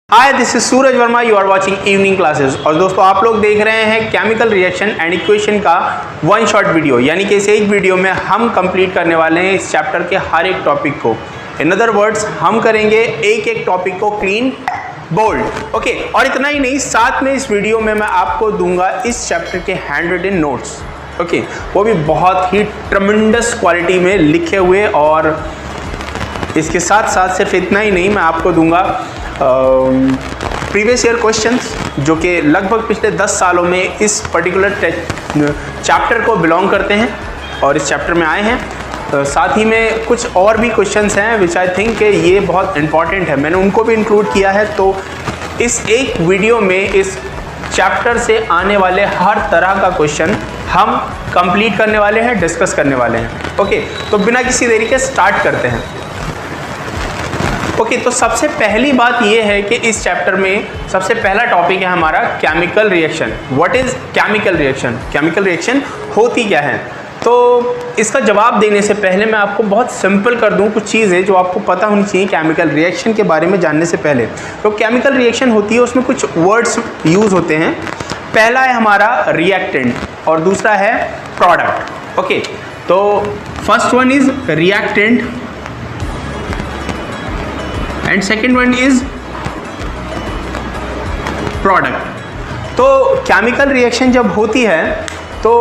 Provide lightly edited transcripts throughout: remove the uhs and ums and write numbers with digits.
Hi this is Suraj Verma, you are watching evening classes. और दोस्तों आप लोग देख रहे हैं केमिकल रिएक्शन एंड इक्वेशन का वन शॉट वीडियो, यानी कि इस एक वीडियो में हम कंप्लीट करने वाले हैं इस चैप्टर के हर एक टॉपिक को। इन अदर वर्ड्स हम करेंगे एक एक टॉपिक को क्लीन बोल्ड। ओके, और इतना ही नहीं, साथ में इस वीडियो में मैं आपको दूंगा इस चैप्टर के हैंड रिटन नोट्स। ओके, वो भी बहुत ही ट्रमेंडस क्वालिटी में लिखे हुए। और इसके साथ साथ सिर्फ इतना ही नहीं, मैं आपको दूंगा प्रीवियस ईयर क्वेश्चंस जो कि लगभग पिछले 10 सालों में इस पर्टिकुलर चैप्टर को बिलोंग करते हैं और इस चैप्टर में आए हैं। साथ ही में कुछ और भी क्वेश्चंस हैं विच आई थिंक कि ये बहुत इंपॉर्टेंट है, मैंने उनको भी इंक्लूड किया है। तो इस एक वीडियो में इस चैप्टर से आने वाले हर तरह का क्वेश्चन हम कंप्लीट करने वाले हैं, डिस्कस करने वाले हैं। ओके, तो बिना किसी देरी के स्टार्ट करते हैं। ओके, तो सबसे पहली बात यह है कि इस चैप्टर में सबसे पहला टॉपिक है हमारा chemical reaction. What is chemical reaction? Chemical reaction होती क्या है? तो इसका जवाब देने से पहले मैं आपको बहुत सिंपल कर दूं कुछ चीज़ें जो आपको पता होनी चाहिए केमिकल रिएक्शन के बारे में जानने से पहले। तो केमिकल रिएक्शन होती है, उसमें कुछ वर्ड्स यूज़ होते हैं। पहला है हमारा रिएक्टेंट और दूसरा है प्रोडक्ट। ओके, तो first one is reactant and second one is product. तो केमिकल रिएक्शन जब होती है तो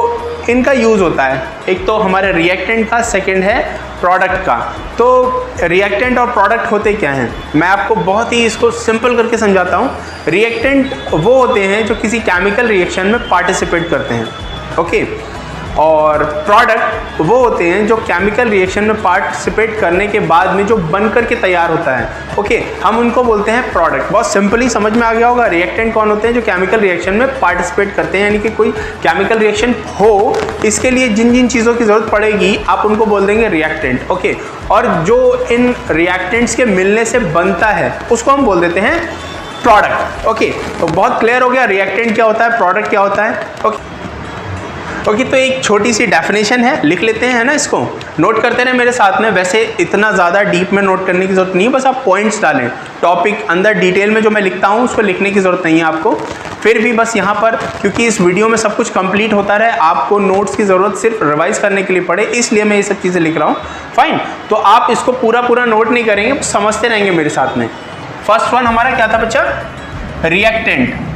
इनका यूज़ होता है, एक तो हमारे रिएक्टेंट का, सेकेंड है प्रोडक्ट का। तो रिएक्टेंट और प्रोडक्ट होते क्या हैं, मैं आपको बहुत ही इसको सिंपल करके समझाता हूँ। रिएक्टेंट वो होते हैं जो किसी केमिकल रिएक्शन में पार्टिसिपेट करते हैं। ओके, और प्रोडक्ट वो होते हैं जो केमिकल रिएक्शन में पार्टिसिपेट करने के बाद में जो बनकर के तैयार होता है। ओके, हम उनको बोलते हैं प्रोडक्ट। बहुत सिंपली समझ में आ गया होगा। रिएक्टेंट कौन होते हैं? जो केमिकल रिएक्शन में पार्टिसिपेट करते हैं, यानी कि कोई केमिकल रिएक्शन हो इसके लिए जिन जिन चीज़ों की ज़रूरत पड़ेगी आप उनको बोल देंगे रिएक्टेंट। ओके, और जो इन रिएक्टेंट्स के मिलने से बनता है उसको हम बोल देते हैं प्रोडक्ट। ओके, तो बहुत क्लियर हो गया रिएक्टेंट क्या होता है, प्रोडक्ट क्या होता है। ओके, तो एक छोटी सी डेफिनेशन है, लिख लेते हैं, है ना, इसको नोट करते रहे मेरे साथ में। वैसे इतना ज़्यादा डीप में नोट करने की ज़रूरत नहीं है, बस आप पॉइंट्स डालें। टॉपिक अंदर डिटेल में जो मैं लिखता हूँ उसको लिखने की ज़रूरत नहीं है आपको। फिर भी बस यहाँ पर, क्योंकि इस वीडियो में सब कुछ कंप्लीट होता रहे, आपको नोट्स की ज़रूरत सिर्फ रिवाइज करने के लिए पड़े, इसलिए मैं ये सब चीज़ें लिख रहा हूँ। फाइन, तो आप इसको पूरा नोट नहीं करेंगे, समझते रहेंगे मेरे साथ में। फर्स्ट वन हमारा क्या था बच्चा? रिएक्टेंट।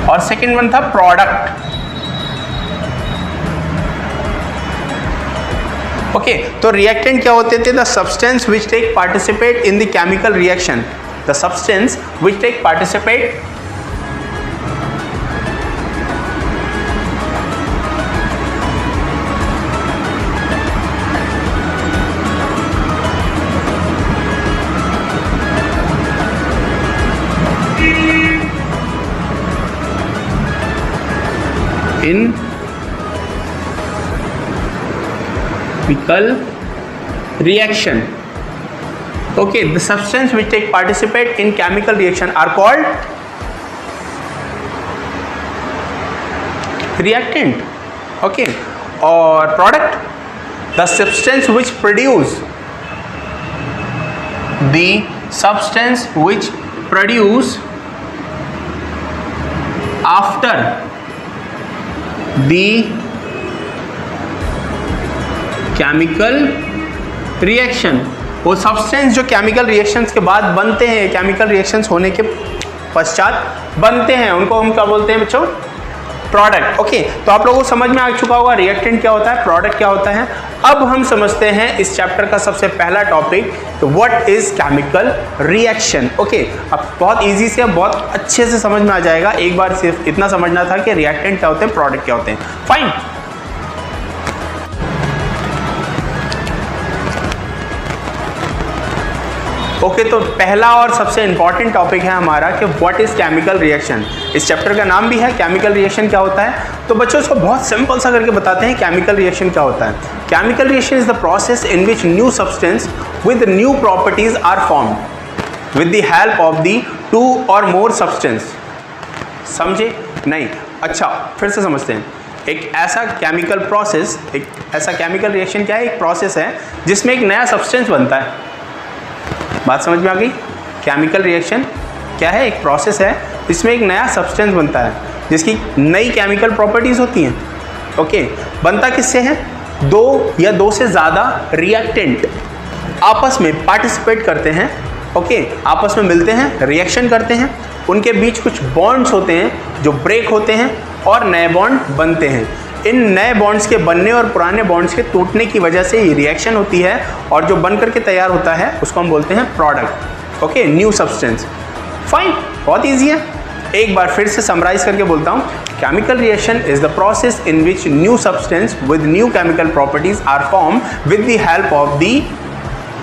और सेकेंड वन था प्रोडक्ट। ओके, तो रिएक्टेंट क्या होते थे? The substance which take participate in the chemical reaction. The substance which take participate in chemical reaction. Okay, the substance which take participate in chemical reaction are called reactant. Okay, or product, the substance which produce after the chemical reaction. वो substance जो chemical reactions के बाद बनते हैं, chemical reactions होने के पश्चात बनते हैं, उनको हम क्या बोलते हैं बच्चों? प्रोडक्ट। ओके, तो आप लोगों को समझ में आ चुका होगा रिएक्टेंट क्या होता है, प्रोडक्ट क्या होता है। अब हम समझते हैं इस चैप्टर का सबसे पहला टॉपिक, तो what is chemical reaction. Okay, अब बहुत इजी से, बहुत अच्छे से समझ में आ जाएगा। एक बार सिर्फ इतना समझना था कि रिएक्टेंट क्या होते हैं, प्रोडक्ट क्या होते हैं। फाइन, ओके, तो पहला और सबसे इंपॉर्टेंट टॉपिक है हमारा कि व्हाट इज केमिकल रिएक्शन। इस चैप्टर का नाम भी है केमिकल रिएक्शन क्या होता है। तो बच्चों इसको बहुत सिंपल सा करके बताते हैं केमिकल रिएक्शन क्या होता है। Chemical reaction is the process in which new substance with new properties are formed with the help of the two or more substance. समझे? नहीं? अच्छा, फिर से समझते हैं। एक ऐसा केमिकल प्रोसेस, एक ऐसा केमिकल रिएक्शन क्या है, एक प्रोसेस है जिसमें एक नया सब्सटेंस बनता है। बात समझ में आ गई? केमिकल रिएक्शन क्या है? एक प्रोसेस है, इसमें एक नया सब्सटेंस बनता है जिसकी नई केमिकल प्रॉपर्टीज़ होती हैं। ओके, बनता किससे है? दो या दो से ज़्यादा रिएक्टेंट आपस में पार्टिसिपेट करते हैं। ओके, आपस में मिलते हैं, रिएक्शन करते हैं, उनके बीच कुछ बॉन्ड्स होते हैं जो ब्रेक होते हैं और नए बॉन्ड बनते हैं। इन नए बॉन्ड्स के बनने और पुराने बॉन्ड्स के टूटने की वजह से ये रिएक्शन होती है और जो बन करके तैयार होता है उसको हम बोलते हैं product. Okay, new substance. Fine, बहुत ईजी है। एक बार फिर से समराइज करके बोलता हूँ, chemical reaction is the process in which new substance with new chemical properties are form with the help of the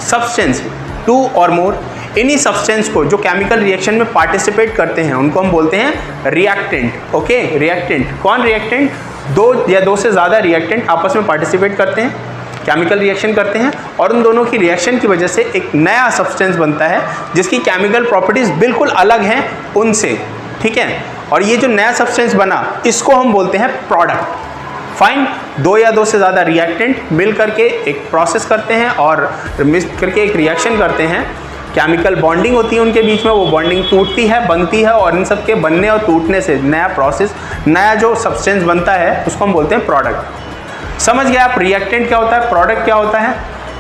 substance two or more. इन्हीं सब्सटेंस को जो केमिकल रिएक्शन में पार्टिसिपेट करते हैं उनको हम बोलते हैं रिएक्टेंट। Okay, reactant. कौन रिएक्टेंट? दो या दो से ज़्यादा रिएक्टेंट आपस में पार्टिसिपेट करते हैं, केमिकल रिएक्शन करते हैं और उन दोनों की रिएक्शन की वजह से एक नया सब्सटेंस बनता है जिसकी केमिकल प्रॉपर्टीज़ बिल्कुल अलग हैं उनसे। ठीक है, और ये जो नया सब्सटेंस बना इसको हम बोलते हैं प्रोडक्ट। फाइन, दो या दो से ज़्यादा रिएक्टेंट मिल करके एक प्रोसेस करते हैं और मिक्स करके एक रिएक्शन करते हैं, केमिकल बॉन्डिंग होती है उनके बीच में, वो बॉन्डिंग टूटती है, बनती है और इन सब के बनने और टूटने से नया प्रोसेस, नया जो सब्सटेंस बनता है उसको हम बोलते हैं प्रोडक्ट। समझ गए आप रिएक्टेंट क्या होता है, प्रोडक्ट क्या होता है?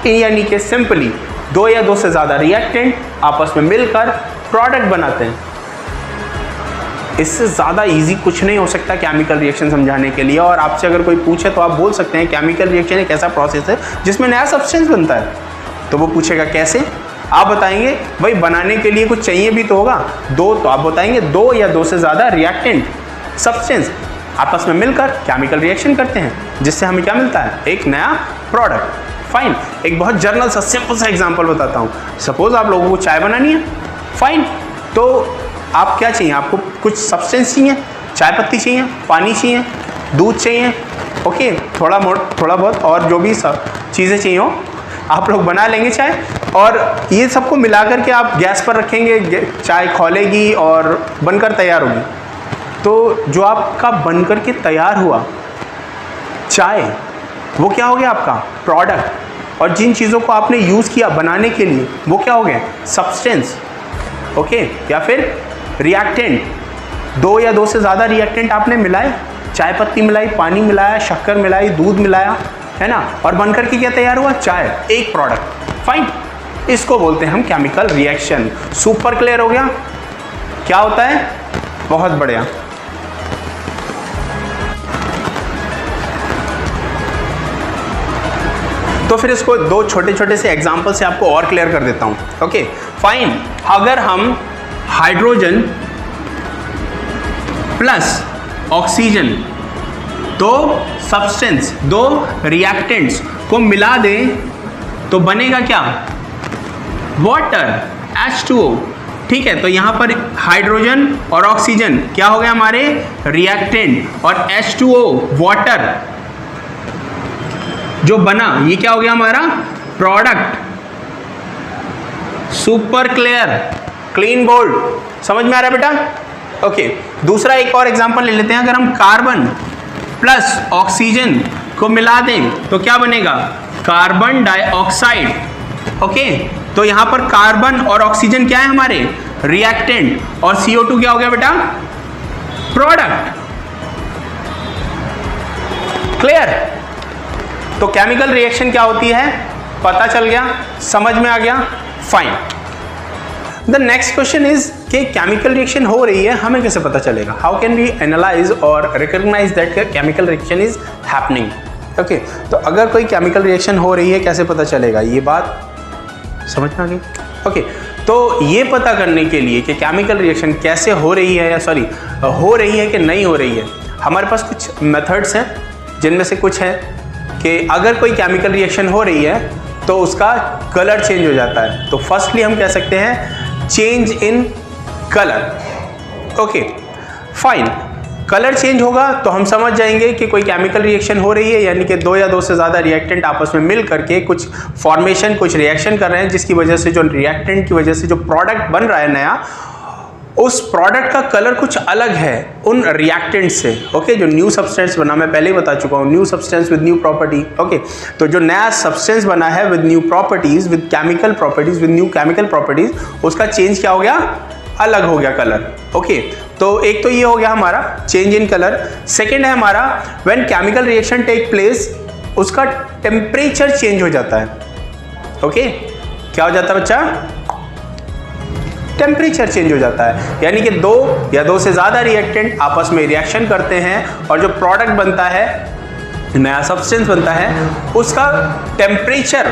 यानी कि सिंपली दो या दो से ज़्यादा रिएक्टेंट आपस में मिलकर प्रोडक्ट बनाते हैं। इससे ज़्यादा इजी कुछ नहीं हो सकता केमिकल रिएक्शन समझाने के लिए। और आपसे अगर कोई पूछे तो आप बोल सकते हैं केमिकल रिएक्शन एक ऐसा प्रोसेस है जिसमें नया सब्सटेंस बनता है। तो वो पूछेगा कैसे, आप बताएंगे भाई बनाने के लिए कुछ चाहिए भी तो होगा, दो, तो आप बताएंगे दो या दो से ज़्यादा रिएक्टेंट सब्सटेंस आपस में मिलकर केमिकल रिएक्शन करते हैं जिससे हमें क्या मिलता है? एक नया प्रोडक्ट। फाइन, एक बहुत जर्नल सा सिंपल सा एग्जांपल बताता हूँ। सपोज आप लोगों को चाय बनानी है। फाइन, तो आप क्या चाहिए? आपको कुछ सब्सटेंस चाहिए, चाय पत्ती चाहिए, पानी चाहिए, दूध चाहिए, ओके, थोड़ा बहुत और जो भी सब चीज़ें चाहिए हो आप लोग बना लेंगे चाय, और ये सबको मिला करके आप गैस पर रखेंगे, चाय खौलेगी और बनकर तैयार होगी। तो जो आपका बनकर के तैयार हुआ चाय, वो क्या हो गया? आपका प्रोडक्ट। और जिन चीज़ों को आपने यूज़ किया बनाने के लिए वो क्या हो गए? सब्सटेंस। ओके, या फिर रिएक्टेंट। दो या दो से ज़्यादा रिएक्टेंट आपने मिलाए, चाय पत्ती मिलाई, पानी मिलाया, शक्कर मिलाई, दूध मिलाया, है ना, और बनकर के क्या तैयार हुआ? चाय, एक प्रोडक्ट। फाइन, इसको बोलते हैं हम केमिकल रिएक्शन। सुपर क्लियर हो गया क्या होता है? बहुत बढ़िया। तो फिर इसको दो छोटे छोटे से एग्जांपल से आपको और क्लियर कर देता हूं। ओके, फाइन, अगर हम हाइड्रोजन प्लस ऑक्सीजन, दो सब्सटेंस, दो रिएक्टेंट्स को मिला दें तो बनेगा क्या? Water, H2O। ठीक है, तो यहाँ पर हाइड्रोजन और ऑक्सीजन क्या हो गया? हमारे रिएक्टेंट, और H2O वाटर जो बना ये क्या हो गया? हमारा product. Super clear, clean bowled, समझ में आ रहा है बेटा? ओके, दूसरा एक और एग्जांपल ले लेते हैं। अगर हम कार्बन प्लस ऑक्सीजन को मिला दें तो क्या बनेगा? Carbon dioxide. ओके, तो यहां पर कार्बन और ऑक्सीजन क्या है? हमारे रिएक्टेंट, और CO2 क्या हो गया बेटा? प्रोडक्ट। क्लियर? तो केमिकल रिएक्शन क्या होती है पता चल गया, समझ में आ गया? Fine. The next question is कि केमिकल रिएक्शन हो रही है, हमें कैसे पता चलेगा? How can we analyse or recognise that chemical reaction is happening? Okay, तो अगर कोई केमिकल रिएक्शन हो रही है कैसे पता चलेगा? ये बात समझ में आ गई? ओके, तो ये पता करने के लिए कि केमिकल रिएक्शन कैसे हो रही है, या सॉरी हो रही है कि नहीं हो रही है, हमारे पास कुछ मेथड्स हैं, जिनमें से कुछ है कि अगर कोई केमिकल रिएक्शन हो रही है तो उसका कलर चेंज हो जाता है। तो फर्स्टली हम कह सकते हैं change in colour. Okay, fine, colour change होगा तो हम समझ जाएंगे कि कोई केमिकल रिएक्शन हो रही है, यानी कि दो या दो से ज़्यादा रिएक्टेंट आपस में मिल करके कुछ फॉर्मेशन, कुछ रिएक्शन कर रहे हैं, जिसकी वजह से जो रिएक्टेंट की वजह से जो प्रोडक्ट बन रहा है नया, उस प्रोडक्ट का कलर कुछ अलग है उन रिएक्टेंट से, ओके, जो न्यू सब्सटेंस बना, मैं पहले ही बता चुका हूँ, new substance with new property, okay. तो जो नया सब्सटेंस बना है with new properties, with chemical properties, with new chemical properties, उसका चेंज क्या हो गया, अलग हो गया कलर, ओके। तो एक तो ये हो गया हमारा चेंज इन कलर। सेकेंड है हमारा when chemical reaction take place, उसका टेम्परेचर चेंज हो जाता है, ओके। क्या हो जाता है बच्चा, टेम्परेचर चेंज हो जाता है, यानी कि दो या दो से ज्यादा रिएक्टेंट आपस में रिएक्शन करते हैं और जो प्रोडक्ट बनता है, नया सब्सटेंस बनता है, उसका टेम्परेचर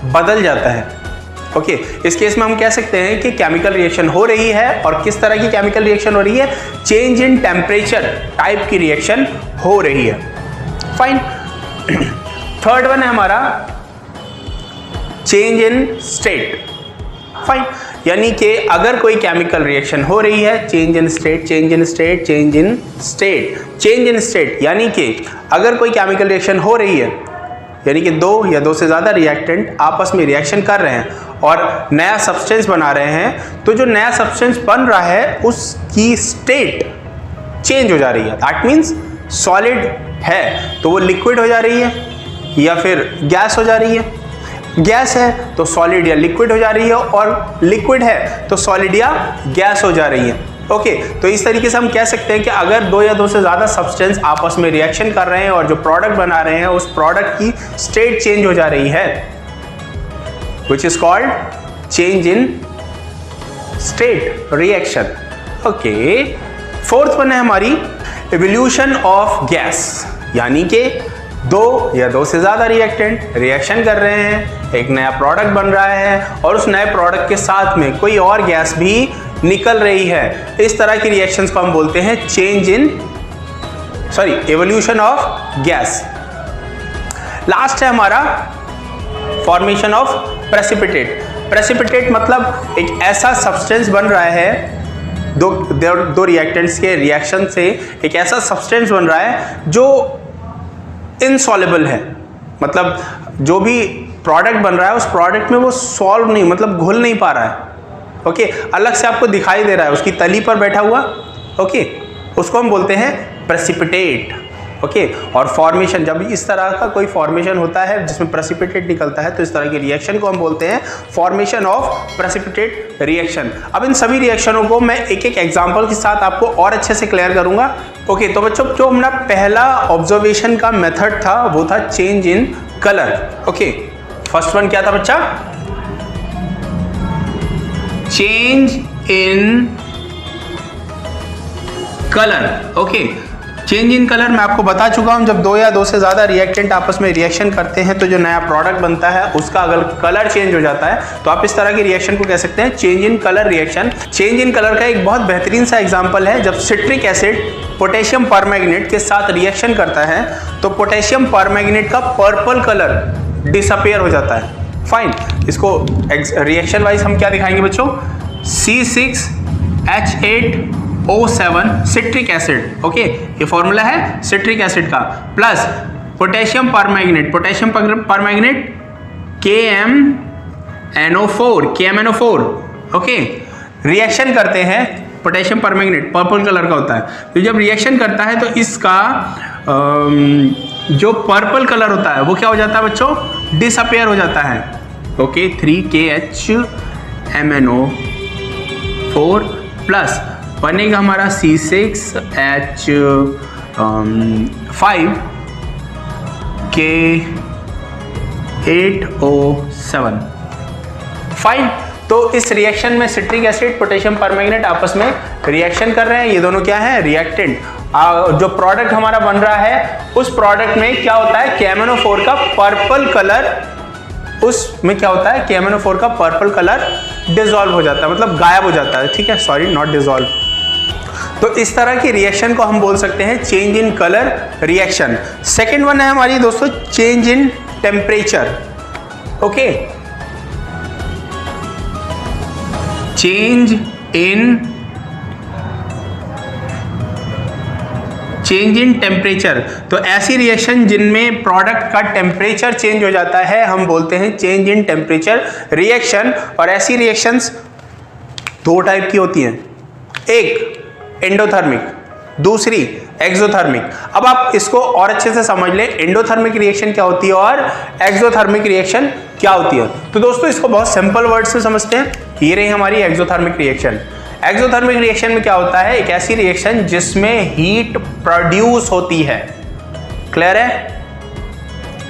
बदल जाता है, ओके। इस केस में हम कह सकते हैं कि केमिकल रिएक्शन हो रही है, और किस तरह की केमिकल रिएक्शन हो रही है, चेंज इन टेम्परेचर टाइप की रिएक्शन हो रही है, फाइन। थर्ड वन है हमारा चेंज इन स्टेट, फाइन। यानी कि अगर कोई केमिकल रिएक्शन हो रही है, change in state, change in state, change in state, change in state, यानी कि अगर कोई केमिकल रिएक्शन हो रही है, यानी कि दो या दो से ज्यादा रिएक्टेंट आपस में रिएक्शन कर रहे हैं और नया सब्सटेंस बना रहे हैं, तो जो नया सब्सटेंस बन रहा है उसकी स्टेट चेंज हो जा रही है। दैट मीन्स सॉलिड है तो वो लिक्विड हो जा रही है या फिर गैस हो जा रही है, गैस है तो सॉलिड या लिक्विड हो जा रही है, और लिक्विड है तो सॉलिड या गैस हो जा रही है, ओके। तो इस तरीके से हम कह सकते हैं कि अगर दो या दो से ज्यादा सब्सटेंस आपस में रिएक्शन कर रहे हैं और जो प्रोडक्ट बना रहे हैं उस प्रोडक्ट की स्टेट चेंज हो जा रही है, which is called change in state reaction, okay. Fourth one है हमारी इवोल्यूशन ऑफ गैस, यानी कि दो या दो से ज्यादा रिएक्टेंट रिएक्शन कर रहे हैं, एक नया प्रोडक्ट बन रहा है और उस नए प्रोडक्ट के साथ में कोई और गैस भी निकल रही है। इस तरह की रिएक्शंस को हम बोलते हैं इवोल्यूशन ऑफ गैस। लास्ट है हमारा फॉर्मेशन ऑफ प्रेसिपिटेट। प्रेसिपिटेट मतलब एक ऐसा सब्सटेंस बन रहा है, दो रिएक्टेंट्स के रिएक्शन से एक ऐसा सब्सटेंस बन रहा है जो इनसॉल्युबल है, मतलब जो भी प्रोडक्ट बन रहा है उस प्रोडक्ट में वो सॉल्व नहीं, मतलब घुल नहीं पा रहा है, ओके। अलग से आपको दिखाई दे रहा है उसकी तली पर बैठा हुआ, ओके, उसको हम बोलते हैं प्रेसिपिटेट, ओके। और फॉर्मेशन, जब इस तरह का कोई फॉर्मेशन होता है जिसमें प्रेसिपिटेट निकलता है तो इस तरह की रिएक्शन को हम बोलते हैं फॉर्मेशन ऑफ प्रेसिपिटेट रिएक्शन। अब इन सभी रिएक्शनों को मैं एक एक एग्जांपल के साथ आपको और अच्छे से क्लियर करूंगा, ओके। तो बच्चों जो हमारा पहला ऑब्जर्वेशन का मेथड था वो था change in colour, okay. First one क्या था बच्चा, change in colour, okay. Change in colour मैं आपको बता चुका हूं, जब दो या दो से ज्यादा रिएक्टेंट आपस में रिएक्शन करते हैं तो जो नया प्रोडक्ट बनता है उसका अगर कलर चेंज हो जाता है तो आप इस तरह की रिएक्शन को कह सकते हैं change in colour reaction. Change in colour का एक बहुत बेहतरीन सा एग्जांपल है जब सिट्रिक एसिड पोटेशियम परमैंगनेट के साथ रिएक्शन करता है तो पोटेशियम परमैंगनेट का पर्पल कलर डिसअपियर हो जाता है, फाइन। इसको रिएक्शन वाइज हम क्या दिखाएंगे बच्चों, C6H8O7 सिट्रिक एसिड, ओके, ये फॉर्मूला है सिट्रिक एसिड का, plus potassium permanganate KMNO4, okay, reaction करते हैं। पोटेशियम परमैंगनेट पर्पल कलर का होता है, तो जब रिएक्शन करता है तो इसका जो पर्पल कलर होता है वो क्या हो जाता है बच्चों, डिसअपियर हो जाता है, ओके। 3KHMNO4 प्लस बनेगा हमारा C6H5K8O7, फाइन। तो इस रिएक्शन में सिट्रिक एसिड पोटेशियम परमैंगनेट आपस में रिएक्शन कर रहे हैं, ये दोनों क्या है, रिएक्टेंट। जो प्रोडक्ट हमारा बन रहा है उस प्रोडक्ट में क्या होता है, KMNO4 का पर्पल कलर, उसमें क्या होता है, KMNO4 का पर्पल कलर डिसॉल्व हो जाता है, मतलब गायब हो जाता है, ठीक है, सॉरी नॉट डिसॉल्व। तो इस तरह की रिएक्शन को हम बोल सकते हैं change in colour reaction. Second one है हमारी दोस्तों change in temperature, okay. Change in temperature, तो ऐसी रिएक्शन जिनमें प्रोडक्ट का टेम्परेचर चेंज हो जाता है हम बोलते हैं चेंज इन टेम्परेचर रिएक्शन। और ऐसी रिएक्शंस दो टाइप की होती हैं, एक एंडोथर्मिक, दूसरी एक्सोथर्मिक। अब आप इसको और अच्छे से समझ ले, एंडोथर्मिक रिएक्शन क्या होती है और एक्सोथर्मिक रिएक्शन क्या होती है। तो दोस्तों इसको बहुत सिंपल वर्ड्स में समझते हैं। ये रही हमारी एक्सोथर्मिक रिएक्शन। एक्सोथर्मिक रिएक्शन में क्या होता है, एक ऐसी रिएक्शन जिसमें हीट प्रोड्यूस होती है। क्लियर है?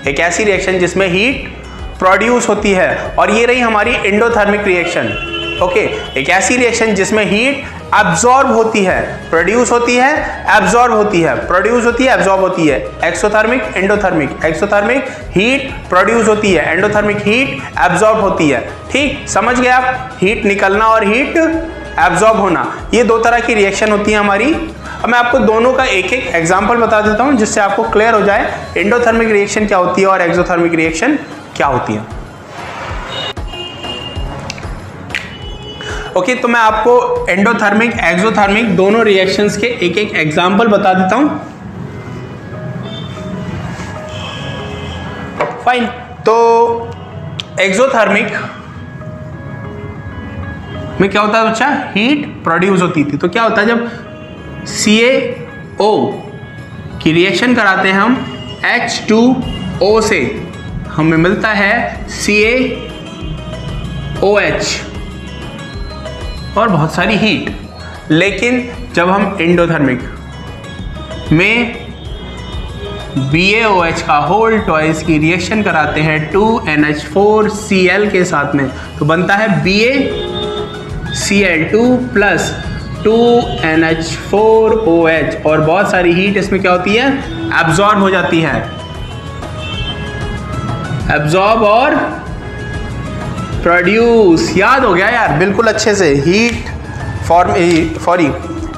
एक ऐसी रिएक्शन जिसमें हीट प्रोड्यूस होती है। और ये रही हमारी एंडोथर्मिक रिएक्शन। ओके, एक ऐसी रिएक्शन जिसमें हीट एब्जॉर्ब होती है, प्रोड्यूस होती है, एब्जॉर्ब होती है, प्रोड्यूस होती है, एब्जॉर्ब होती है। Exothermic, endothermic. Exothermic heat produce होती है, एंडोथर्मिक हीट एब्जॉर्ब होती है। ठीक, समझ गए आप? हीट निकलना और हीट एब्जॉर्ब होना, ये दो तरह की रिएक्शन होती है हमारी। अब मैं आपको दोनों का एक एक एग्जांपल बता देता हूं जिससे आपको क्लियर हो जाए एंडोथर्मिक रिएक्शन क्या होती है और एक्सोथर्मिक रिएक्शन क्या होती है। ओके, तो मैं आपको एंडोथर्मिक, एक्सोथर्मिक दोनों रिएक्शंस के एक एक एग्जांपल बता देता हूं। फाइन, तो एक्सोथर्मिक में क्या होता है बच्चा, हीट प्रोड्यूस होती थी। तो क्या होता है जब CaO की रिएक्शन कराते हैं हम H2O से, हमें मिलता है CaOH और बहुत सारी हीट। लेकिन जब हम एंडोथर्मिक में BaOH का होल ट्वाइस की रिएक्शन कराते हैं 2NH4Cl के साथ में, तो बनता है BaCl2 प्लस 2NH4OH और बहुत सारी हीट इसमें क्या होती है, एब्जॉर्ब हो जाती है। एब्जॉर्ब और प्रोड्यूस, याद हो गया यार बिल्कुल अच्छे से। Heat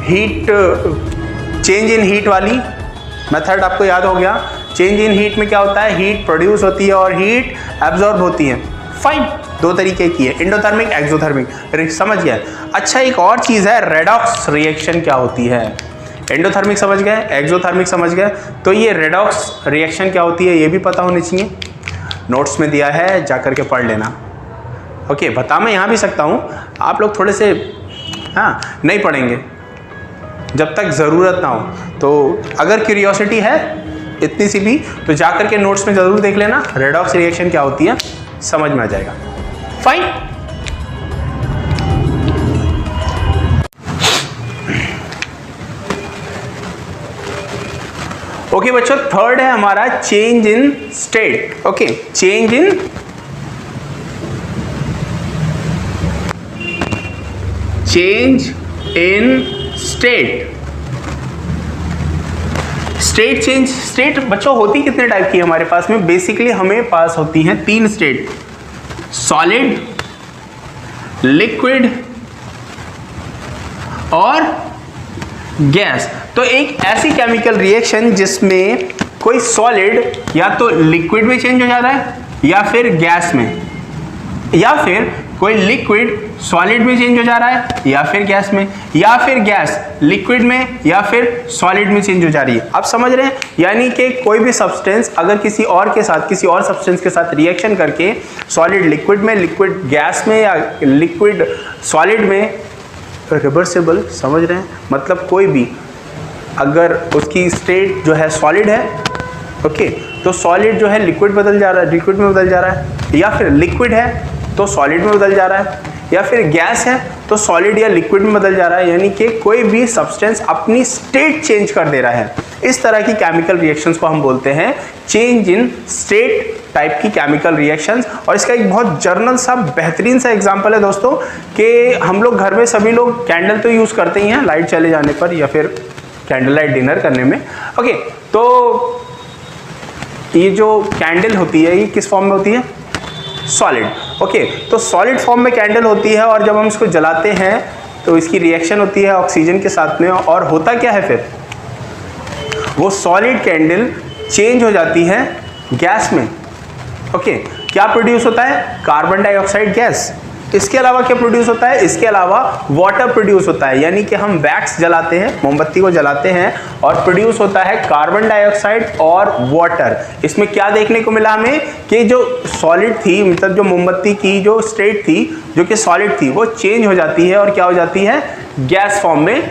heat change in heat वाली मेथड आपको याद हो गया। चेंज इन हीट में क्या होता है, हीट प्रोड्यूस होती है और हीट एब्जॉर्ब होती है। फाइन, दो तरीके की है, एंडोथर्मिक, एक्सोथर्मिक, समझ गया। अच्छा, एक और चीज है, रेडॉक्स रिएक्शन क्या होती है। एंडोथर्मिक समझ गए, एक्सोथर्मिक समझ गए, तो ये रेडॉक्स रिएक्शन क्या होती है ये भी पता होनी चाहिए। नोट्स में दिया है, जाकर के पढ़ लेना। ओके, बता मैं यहाँ भी सकता हूँ, आप लोग थोड़े से नहीं पढ़ेंगे जब तक ज़रूरत ना हो। तो अगर क्यूरियोसिटी है इतनी सी भी, तो जाकर के नोट्स में ज़रूर देख लेना, रेडॉक्स रिएक्शन क्या होती है, समझ में आ जाएगा। फाइन, ओके बच्चों, थर्ड है हमारा change in state. Okay, change in state. State change, state बच्चों होती कितने टाइप की है हमारे पास में, बेसिकली हमें पास होती हैं तीन स्टेट, सॉलिड, लिक्विड और गैस। तो एक ऐसी केमिकल रिएक्शन जिसमें कोई सॉलिड या तो लिक्विड में चेंज हो जाता है या फिर गैस में, या फिर कोई लिक्विड सॉलिड में चेंज हो जा रहा है या फिर गैस में, या फिर गैस लिक्विड में या फिर सॉलिड में चेंज हो जा रही है। आप समझ रहे हैं? यानी कि कोई भी सब्सटेंस अगर किसी और के साथ, किसी और सब्सटेंस के साथ रिएक्शन करके सॉलिड लिक्विड में, लिक्विड गैस में या लिक्विड सॉलिड में, रिवर्सिबल, समझ रहे हैं? मतलब कोई भी अगर उसकी स्टेट जो है सॉलिड है, ओके, तो सॉलिड जो है लिक्विड बदल जा रहा है, लिक्विड में बदल जा रहा है, या फिर लिक्विड है तो सॉलिड में बदल जा रहा है, या फिर गैस है तो सॉलिड या लिक्विड में बदल जा रहा है। यानी कि कोई भी सब्सटेंस अपनी स्टेट चेंज कर दे रहा है। इस तरह की केमिकल रिएक्शंस को हम बोलते हैं चेंज इन स्टेट टाइप की केमिकल रिएक्शंस। और इसका एक बहुत जर्नल सा बेहतरीन सा एग्जांपल है दोस्तों कि हम लोग घर में सभी लोग कैंडल तो यूज़ करते ही हैं लाइट चले जाने पर या फिर कैंडल लाइट डिनर करने में। ओके, तो ये जो कैंडल होती है ये किस फॉर्म में होती है, सॉलिड। ओके, तो सॉलिड फॉर्म में कैंडल होती है और जब हम इसको जलाते हैं तो इसकी रिएक्शन होती है ऑक्सीजन के साथ में, और होता क्या है फिर, वो सॉलिड कैंडल चेंज हो जाती है गैस में। ओके, क्या प्रोड्यूस होता है, कार्बन डाइऑक्साइड गैस। इसके अलावा क्या प्रोड्यूस होता है, इसके अलावा वाटर प्रोड्यूस होता है, यानी कि हम वैक्स जलाते हैं, मोमबत्ती को जलाते हैं और प्रोड्यूस होता है कार्बन डाइऑक्साइड और वाटर। इसमें क्या देखने को मिला हमें कि जो सॉलिड थी, मतलब जो मोमबत्ती की जो स्टेट थी, जो कि सॉलिड थी, वो चेंज हो जाती है और क्या हो जाती है, गैस फॉर्म में।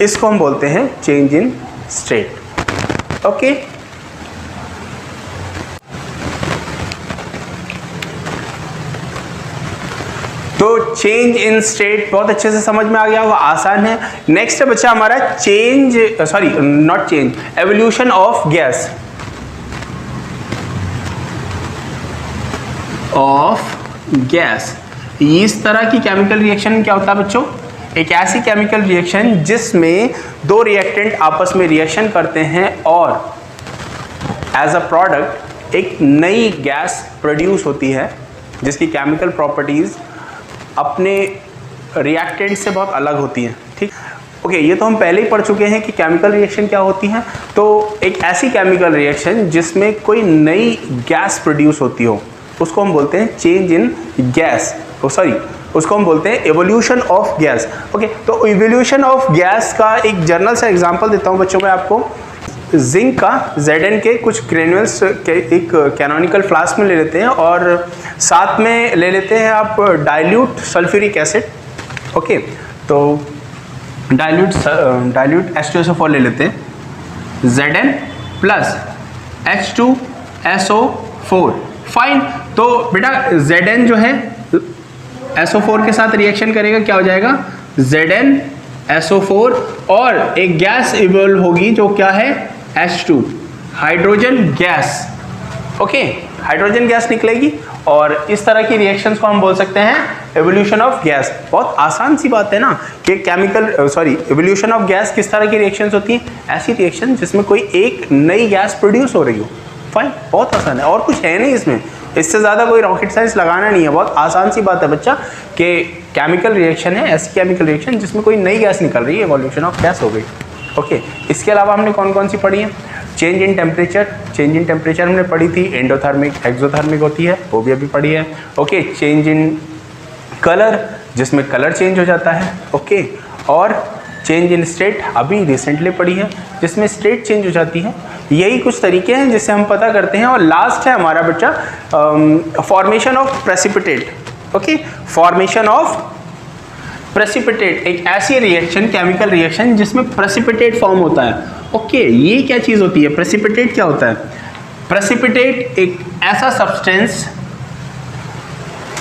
इसको हम बोलते हैं चेंज इन स्टेट। ओके, तो चेंज इन स्टेट बहुत अच्छे से समझ में आ गया होगा, आसान है। नेक्स्ट है बच्चा हमारा एवोल्यूशन ऑफ गैस। इस तरह की केमिकल रिएक्शन क्या होता है बच्चों, एक ऐसी केमिकल रिएक्शन जिसमें दो रिएक्टेंट आपस में रिएक्शन करते हैं और एज अ प्रोडक्ट एक नई गैस प्रोड्यूस होती है जिसकी केमिकल प्रॉपर्टीज अपने रिएक्टेंट से बहुत अलग होती हैं। ठीक, ओके, ये तो हम पहले ही पढ़ चुके हैं कि केमिकल रिएक्शन क्या होती है। तो एक ऐसी केमिकल रिएक्शन जिसमें कोई नई गैस प्रोड्यूस होती हो, उसको हम बोलते हैं चेंज इन गैस, उसको हम बोलते हैं एवोल्यूशन ऑफ गैस। ओके, तो एवोल्यूशन ऑफ गैस का एक जर्नल सा एग्जांपल देता हूँ बच्चों मैं आपको। जिंक का Zn के कुछ ग्रेन्यूल्स के एक कैनोनिकल फ्लास्क में ले लेते हैं और साथ में ले लेते हैं आप डाइल्यूट सल्फ्यूरिक एसिड। ओके, तो डाइल्यूट H2SO4 ले लेते हैं, Zn प्लस H2SO4। फाइन, तो बेटा Zn जो है SO4 के साथ रिएक्शन करेगा, क्या हो जाएगा ZnSO4 और एक गैस इवॉल्व होगी जो क्या है H2, hydrogen gas. Okay, hydrogen gas निकलेगी और इस तरह की रिएक्शंस को हम बोल सकते हैं एवोल्यूशन ऑफ गैस। बहुत आसान सी बात है ना कि एवोल्यूशन ऑफ गैस किस तरह की रिएक्शंस होती हैं, ऐसी रिएक्शन जिसमें कोई एक नई गैस प्रोड्यूस हो रही हो। फाइन, बहुत आसान है और कुछ है नहीं इसमें, इससे ज़्यादा कोई रॉकेट साइंस लगाना नहीं है। बहुत आसान सी बात है बच्चा कि केमिकल रिएक्शन है, ऐसी केमिकल रिएक्शन जिसमें कोई नई गैस निकल रही है, एवोल्यूशन ऑफ गैस हो गई। ओके, इसके अलावा हमने कौन कौन सी पढ़ी है, चेंज इन टेम्परेचर हमने पढ़ी थी, एंडोथर्मिक एक्सोथर्मिक होती है, वो भी अभी पढ़ी है। ओके, चेंज इन कलर जिसमें कलर चेंज हो जाता है। ओके, और चेंज इन स्टेट अभी रिसेंटली पढ़ी है जिसमें स्टेट चेंज हो जाती है। यही कुछ तरीके हैं जिससे हम पता करते हैं। और लास्ट है हमारा बच्चा formation of precipitate. Okay, formation of precipitate एक ऐसी रिएक्शन, केमिकल रिएक्शन जिसमें प्रेसिपिटेट फॉर्म होता है। ओके, ये क्या चीज़ होती है, प्रेसिपिटेट क्या होता है? प्रेसिपिटेट एक ऐसा सब्सटेंस,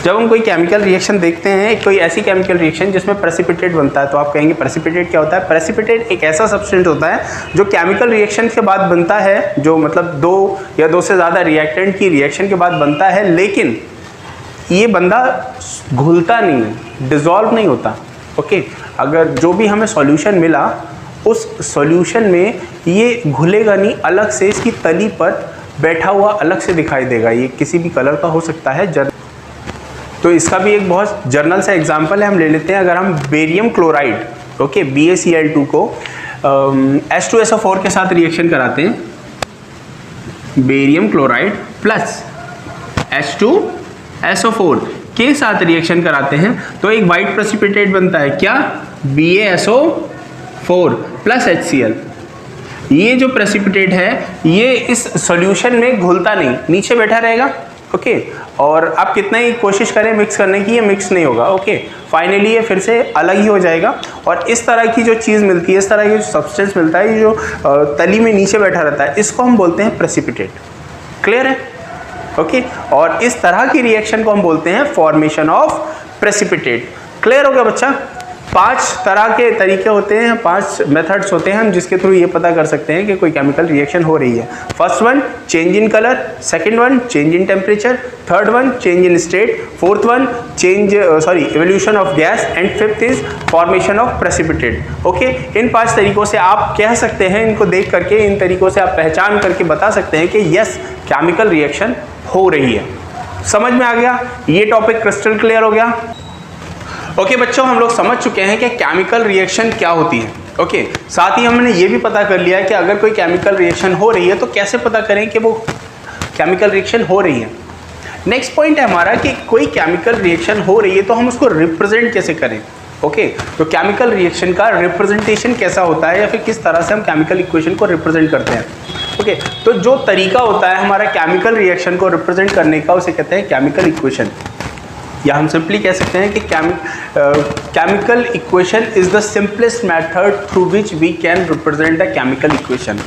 जब हम कोई केमिकल रिएक्शन देखते हैं, कोई ऐसी केमिकल रिएक्शन जिसमें प्रेसिपिटेट बनता है, तो आप कहेंगे प्रेसिपिटेट क्या होता है? प्रेसिपिटेट एक ऐसा सब्सटेंस होता है जो केमिकल रिएक्शन के बाद बनता है, जो मतलब दो या दो से ज़्यादा रिएक्टेंट की रिएक्शन के बाद बनता है, लेकिन ये बंदा घुलता नहीं है, डिज़ोल्व नहीं होता। ओके, अगर जो भी हमें सॉल्यूशन मिला उस सॉल्यूशन में ये घुलेगा नहीं, अलग से इसकी तली पर बैठा हुआ अलग से दिखाई देगा। ये किसी भी कलर का हो सकता है। तो इसका भी एक बहुत जर्नल सा एग्जांपल है, हम ले लेते हैं। अगर हम बेरियम क्लोराइड, ओके, BaCl2 को H2SO4 के साथ रिएक्शन कराते हैं, बेरियम क्लोराइड प्लस H2SO4 के साथ रिएक्शन कराते हैं तो एक वाइट प्रेसिपिटेट बनता है, क्या? BaSO4 plus HCl। ये जो प्रेसिपिटेट है ये इस सॉल्यूशन में घुलता नहीं, नीचे बैठा रहेगा। ओके, और आप कितना ही कोशिश करें मिक्स करने की, ये मिक्स नहीं होगा। ओके, फाइनली ये फिर से अलग ही हो जाएगा। और इस तरह की जो चीज़ मिलती है, इस तरह की जो सब्सटेंस मिलता है, ये जो तली में नीचे बैठा रहता है, इसको हम बोलते हैं प्रेसिपिटेट। क्लियर है? ओके, और इस तरह की रिएक्शन को हम बोलते हैं फॉर्मेशन ऑफ प्रेसिपिटेट। क्लियर हो गया बच्चा? 5 तरह के तरीके होते हैं, 5 मेथड्स होते हैं हम जिसके थ्रू ये पता कर सकते हैं कि कोई केमिकल रिएक्शन हो रही है। First one change in colour, second one change in temperature, third one change in state, fourth one evolution of gas, and fifth is formation of precipitate. Okay, इन 5 तरीकों से आप कह सकते हैं, इनको देख करके, इन तरीकों से आप पहचान करके बता सकते हैं कि यस, केमिकल रिएक्शन हो रही है। समझ में आ गया? ये टॉपिक क्रिस्टल क्लियर हो गया? ओके बच्चों, हम लोग समझ चुके हैं कि केमिकल रिएक्शन क्या होती है। ओके, साथ ही हमने ये भी पता कर लिया है कि अगर कोई केमिकल रिएक्शन हो रही है तो कैसे पता करें कि वो केमिकल रिएक्शन हो रही है। नेक्स्ट पॉइंट है हमारा कि कोई केमिकल रिएक्शन हो रही है तो हम उसको रिप्रेजेंट कैसे करें। ओके तो केमिकल रिएक्शन का रिप्रेजेंटेशन कैसा होता है या फिर किस तरह से हम केमिकल इक्वेशन को रिप्रेजेंट करते हैं। ओके तो जो तरीका होता है हमारा केमिकल रिएक्शन को रिप्रेजेंट करने का उसे कहते हैं केमिकल इक्वेशन, या हम सिंपली कह सकते हैं कि chemical equation is the simplest method through which we can represent the chemical equation.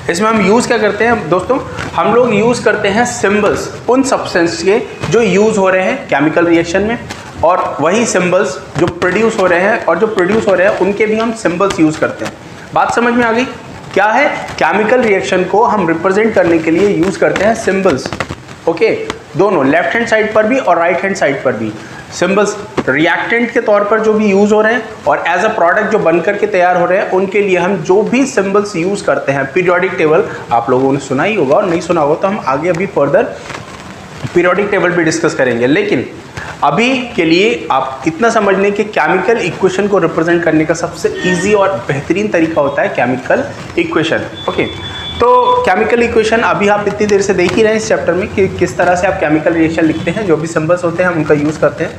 इसमें हम यूज़ क्या करते हैं दोस्तों, हम लोग यूज़ करते हैं सिंबल्स उन सब्सटेंस के जो यूज़ हो रहे हैं केमिकल रिएक्शन में, और वही सिंबल्स जो प्रोड्यूस हो रहे हैं और जो प्रोड्यूस हो रहे हैं उनके भी हम सिंबल्स यूज़ करते हैं। बात समझ में आ गई? क्या है, केमिकल रिएक्शन को हम रिप्रेजेंट करने के लिए यूज़ करते हैं सिंबल्स। ओके दोनों लेफ्ट हैंड साइड पर भी और राइट हैंड साइड पर भी सिंबल्स रिएक्टेंट के तौर पर जो भी यूज़ हो रहे हैं और एज अ प्रोडक्ट जो बनकर के तैयार हो रहे हैं उनके लिए हम जो भी सिंबल्स यूज़ करते हैं। पीरियोडिक टेबल आप लोगों ने सुना ही होगा, और नहीं सुना होगा तो हम आगे अभी फर्दर पीरियोडिक टेबल भी डिस्कस करेंगे, लेकिन अभी के लिए आप इतना समझ लें कि केमिकल इक्वेशन को रिप्रेजेंट करने का सबसे ईजी और बेहतरीन तरीका होता है केमिकल इक्वेशन। ओके तो केमिकल इक्वेशन अभी आप इतनी देर से देख ही रहे हैं इस चैप्टर में कि किस तरह से आप केमिकल रिएक्शन लिखते हैं, जो भी सिंबल्स होते हैं हम उनका यूज़ करते हैं।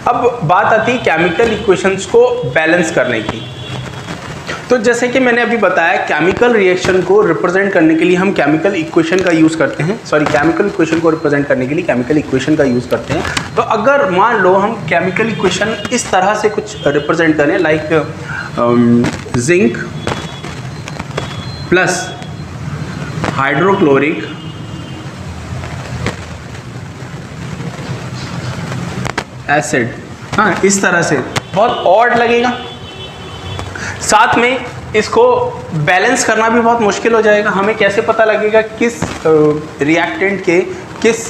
अब बात आती है केमिकल इक्वेशंस को बैलेंस करने की। तो जैसे कि मैंने अभी बताया केमिकल रिएक्शन को रिप्रेजेंट करने के लिए हम केमिकल इक्वेशन का यूज़ करते हैं, केमिकल इक्वेशन को रिप्रेजेंट करने के लिए केमिकल इक्वेशन का यूज़ करते हैं। तो अगर मान लो हम केमिकल इक्वेशन इस तरह से कुछ रिप्रेजेंट करें, like zinc plus hydrochloric acid, हाँ इस तरह से बहुत ऑड लगेगा, साथ में इसको बैलेंस करना भी बहुत मुश्किल हो जाएगा। हमें कैसे पता लगेगा किस रिएक्टेंट के किस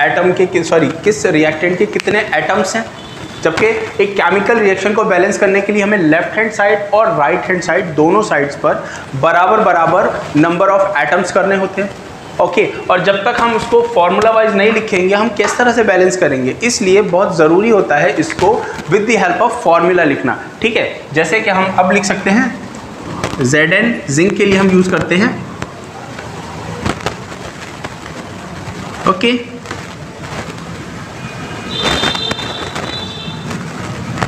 एटम के किस रिएक्टेंट के कितने एटम्स हैं, जबकि एक केमिकल रिएक्शन को बैलेंस करने के लिए हमें लेफ्ट हैंड साइड और राइट हैंड साइड दोनों साइड्स पर बराबर बराबर नंबर ऑफ एटम्स करने होते हैं। ओके और जब तक हम उसको फॉर्मूला वाइज नहीं लिखेंगे हम किस तरह से बैलेंस करेंगे, इसलिए बहुत ज़रूरी होता है इसको with the help of formula लिखना। ठीक है, जैसे कि हम अब लिख सकते हैं Zn जिंक के लिए हम यूज़ करते हैं। ओके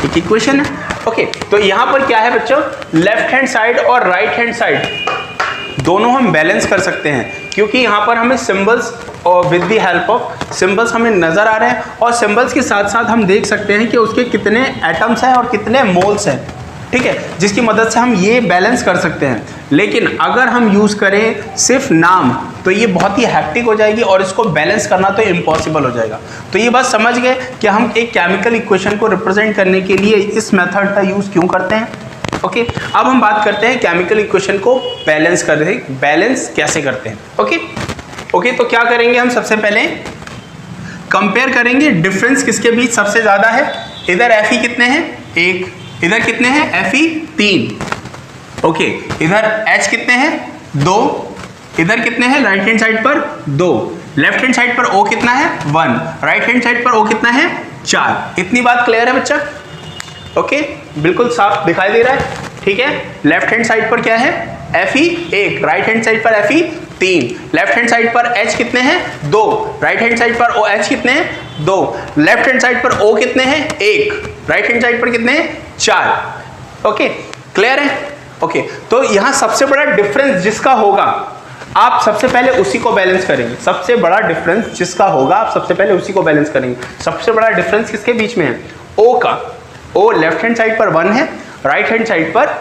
एक इक्वेशन है। ओके तो यहाँ पर क्या है बच्चों, लेफ्ट हैंड साइड और राइट हैंड साइड दोनों हम बैलेंस कर सकते हैं, क्योंकि यहाँ पर हमें सिंबल्स और with the help of symbols हमें नज़र आ रहे हैं, और सिंबल्स के साथ साथ हम देख सकते हैं कि उसके कितने एटम्स हैं और कितने मोल्स हैं। ठीक है, जिसकी मदद से हम ये बैलेंस कर सकते हैं। लेकिन अगर हम यूज़ करें सिर्फ नाम तो ये बहुत ही हैक्टिक हो जाएगी और इसको बैलेंस करना तो इम्पॉसिबल हो जाएगा। तो ये बात समझ गए कि हम एक केमिकल इक्वेशन को रिप्रेजेंट करने के लिए इस मेथड का यूज़ क्यों करते हैं। ओके अब हम बात करते हैं केमिकल इक्वेशन को बैलेंस कैसे करते हैं। ओके तो क्या करेंगे, हम सबसे पहले कंपेयर करेंगे डिफरेंस किसके बीच सबसे ज़्यादा है। इधर Fe कितने हैं, 1, इधर कितने हैं Fe 3। ओके इधर H कितने हैं, 2, इधर कितने हैं राइट हैंड साइड पर 2, लेफ्ट हैंड साइड पर O कितना है 1, राइट हैंड साइड पर O कितना है 4। इतनी बात क्लियर है बच्चा? ओके बिल्कुल साफ दिखाई दे रहा है। ठीक है, लेफ्ट हैंड साइड पर क्या है Fe 1, राइट हैंड साइड पर Fe 3, लेफ्ट हैंड साइड पर H कितने हैं 2, राइट हैंड साइड पर OH कितने हैं 2, लेफ्ट हैंड साइड पर O कितने हैं 1, राइट हैंड साइड पर कितने हैं 4। ओके क्लियर है। ओके तो यहाँ सबसे बड़ा डिफरेंस जिसका होगा आप सबसे पहले उसी को बैलेंस करेंगे। सबसे बड़ा डिफरेंस जिसका होगा आप सबसे पहले उसी को बैलेंस करेंगे। सबसे बड़ा डिफरेंस किसके बीच में है, O का। O लेफ्ट हैंड साइड पर 1 है, राइट हैंड साइड पर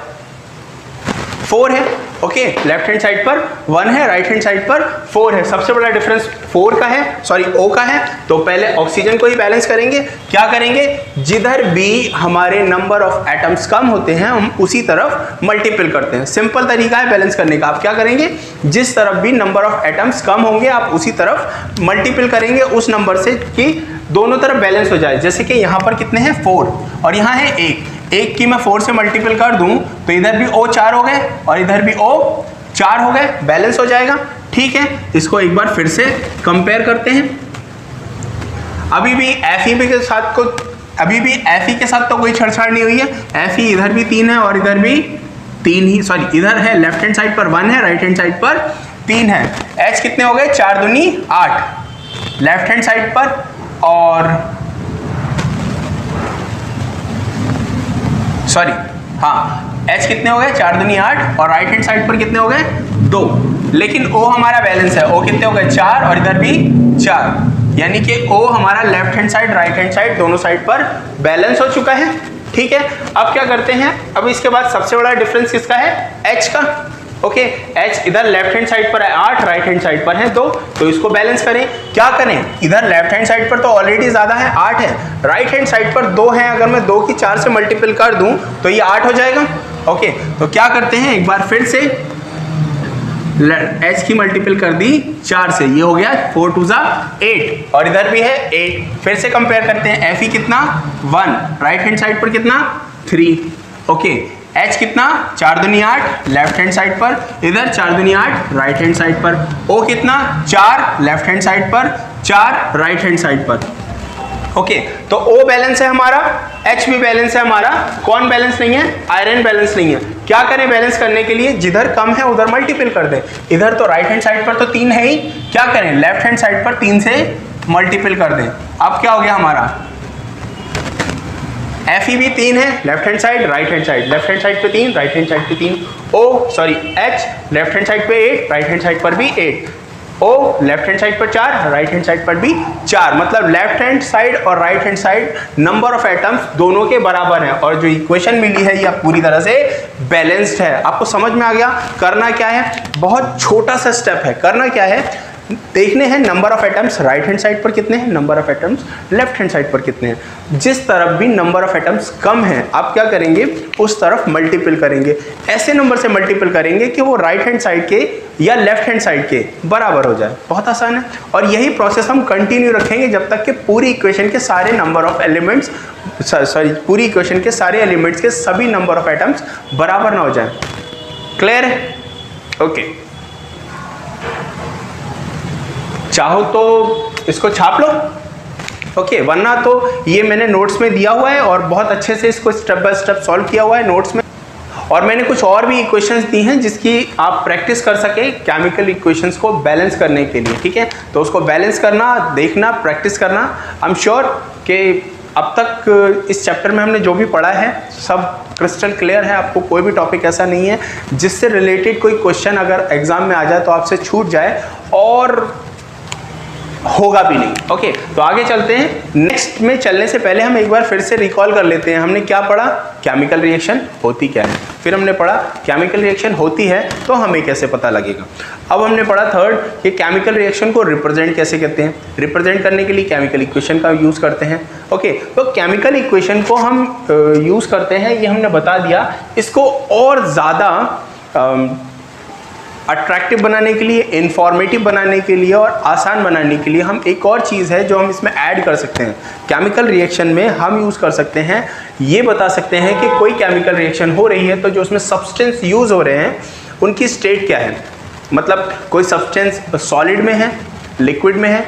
4 है। ओके लेफ्ट हैंड साइड पर 1 है, राइट हैंड साइड पर 4 है। सबसे बड़ा डिफरेंस 4 का है, O का है। तो पहले ऑक्सीजन को ही बैलेंस करेंगे। क्या करेंगे, जिधर भी हमारे नंबर ऑफ एटम्स कम होते हैं हम उसी तरफ मल्टीपल करते हैं। सिंपल तरीका है बैलेंस करने का। आप क्या करेंगे, जिस तरफ भी नंबर ऑफ एटम्स कम होंगे आप उसी तरफ मल्टीपल करेंगे उस नंबर से कि दोनों तरफ बैलेंस हो जाए। जैसे कि यहाँ पर कितने हैं 4 और यहाँ है 1 की मैं 4 से मल्टीपल कर दूं तो इधर भी O 4 हो गए और इधर भी O 4 हो गए, बैलेंस हो जाएगा। ठीक है, इसको एक बार फिर से कंपेयर करते हैं। अभी भी Fe के साथ तो कोई छेड़छाड़ नहीं हुई है। Fe इधर भी 3 है और इधर भी 3 ही, इधर है लेफ्ट हैंड साइड पर 1 है, राइट हैंड साइड पर 3 है। H कितने हो गए 4 दूनी 8। लेफ्ट हैंड साइड पर, और सॉरी हाँ H कितने हो गए 4 दूनी 8, और राइट हैंड साइड पर कितने हो गए 2, लेकिन O हमारा बैलेंस है, O कितने हो गए 4 और इधर भी 4, यानी कि O हमारा left hand side right hand side दोनों साइड पर बैलेंस हो चुका है। ठीक है, अब क्या करते हैं, अब इसके बाद सबसे बड़ा डिफरेंस किसका है H का। ओके, H इधर लेफ्ट हैंड साइड पर है 8, राइट हैंड साइड पर है 2, तो इसको बैलेंस करें। क्या करें, इधर लेफ्ट हैंड साइड पर तो ऑलरेडी ज्यादा है 8 है, राइट हैंड साइड पर 2 है, अगर मैं 2 की 4 से मल्टीपल कर दूं तो ये 8 हो जाएगा। ओके, तो क्या करते हैं, एक बार फिर से H की मल्टीपल कर दी 4 से, ये हो गया 4 2 8, और इधर भी है 8। फिर से कंपेयर करते हैं, Fe कितना 1, राइट हैंड साइड पर कितना 3। ओके, H कितना 4 दूनी 8 लेफ्ट हैंड साइड पर, इधर 4 दूनी 8 राइट हैंड साइड पर। O कितना 4 लेफ्ट हैंड साइड पर, 4 राइट हैंड साइड पर। ओके, तो O बैलेंस है हमारा, H भी बैलेंस है हमारा, कौन बैलेंस नहीं है, आयरन बैलेंस नहीं है। क्या करें बैलेंस करने के लिए, जिधर कम है उधर मल्टीपल कर दें। इधर तो राइट हैंड साइड पर तो 3 है ही, क्या करें लेफ्ट हैंड साइड पर 3 से मल्टीपल कर दें। अब क्या हो गया हमारा, Fe भी 3 है, left hand side right hand side, left hand side पे 3 राइट हैंड साइड पे 3। H लेफ्ट हैंड साइड पे 8 राइट हैंड साइड पर भी 8, O लेफ्ट हैंड साइड पर 4 राइट हैंड साइड पर भी 4, मतलब लेफ्ट हैंड साइड और right hand side number of atoms दोनों के बराबर हैं, और जो इक्वेशन मिली है ये पूरी तरह से बैलेंस्ड है। आपको समझ में आ गया, करना क्या है, बहुत छोटा सा स्टेप है, करना क्या है, देखने हैं number of atoms right hand side पर कितने हैं, number of atoms left hand side पर कितने हैं। जिस तरफ भी नंबर ऑफ एटम्स कम है आप क्या करेंगे, उस तरफ मल्टीपल करेंगे, ऐसे नंबर से मल्टीपल करेंगे कि वो राइट हैंड साइड के या लेफ्ट हैंड साइड के बराबर हो जाए। बहुत आसान है, और यही प्रोसेस हम कंटिन्यू रखेंगे जब तक कि पूरी इक्वेशन के सारे नंबर ऑफ एलिमेंट्स पूरी इक्वेशन के सारे एलिमेंट्स के सभी नंबर ऑफ एटम्स बराबर ना हो जाए। क्लियर है? ओके, चाहो तो इसको छाप लो, ओके, वरना तो ये मैंने नोट्स में दिया हुआ है और बहुत अच्छे से इसको स्टेप बाय स्टेप सॉल्व किया हुआ है नोट्स में, और मैंने कुछ और भी इक्वेशंस दी हैं जिसकी आप प्रैक्टिस कर सके केमिकल इक्वेशंस को बैलेंस करने के लिए। ठीक है, तो उसको बैलेंस करना, देखना, प्रैक्टिस करना। आई एम श्योर कि अब तक इस चैप्टर में हमने जो भी पढ़ा है सब क्रिस्टल क्लियर है, आपको कोई भी टॉपिक ऐसा नहीं है जिससे रिलेटेड कोई क्वेश्चन अगर एग्जाम में आ जाए तो आपसे छूट जाए, और होगा भी नहीं। ओके, तो आगे चलते हैं। नेक्स्ट में चलने से पहले हम एक बार फिर से रिकॉल कर लेते हैं, हमने क्या पढ़ा, केमिकल रिएक्शन होती क्या है, फिर हमने पढ़ा केमिकल रिएक्शन होती है तो हमें कैसे पता लगेगा। अब हमने पढ़ा थर्ड कि केमिकल रिएक्शन को रिप्रेजेंट कैसे करते हैं, रिप्रेजेंट करने के लिए केमिकल इक्वेशन का यूज़ करते हैं। ओके, तो केमिकल इक्वेशन को हम यूज़ करते हैं, ये हमने बता दिया। इसको और ज़्यादा अट्रैक्टिव बनाने के लिए, इंफॉर्मेटिव बनाने के लिए और आसान बनाने के लिए हम एक और चीज़ है जो हम इसमें ऐड कर सकते हैं। केमिकल रिएक्शन में हम यूज़ कर सकते हैं, ये बता सकते हैं कि कोई केमिकल रिएक्शन हो रही है तो जो उसमें सब्सटेंस यूज़ हो रहे हैं उनकी स्टेट क्या है, मतलब कोई सब्सटेंस सॉलिड में है, लिक्विड में है,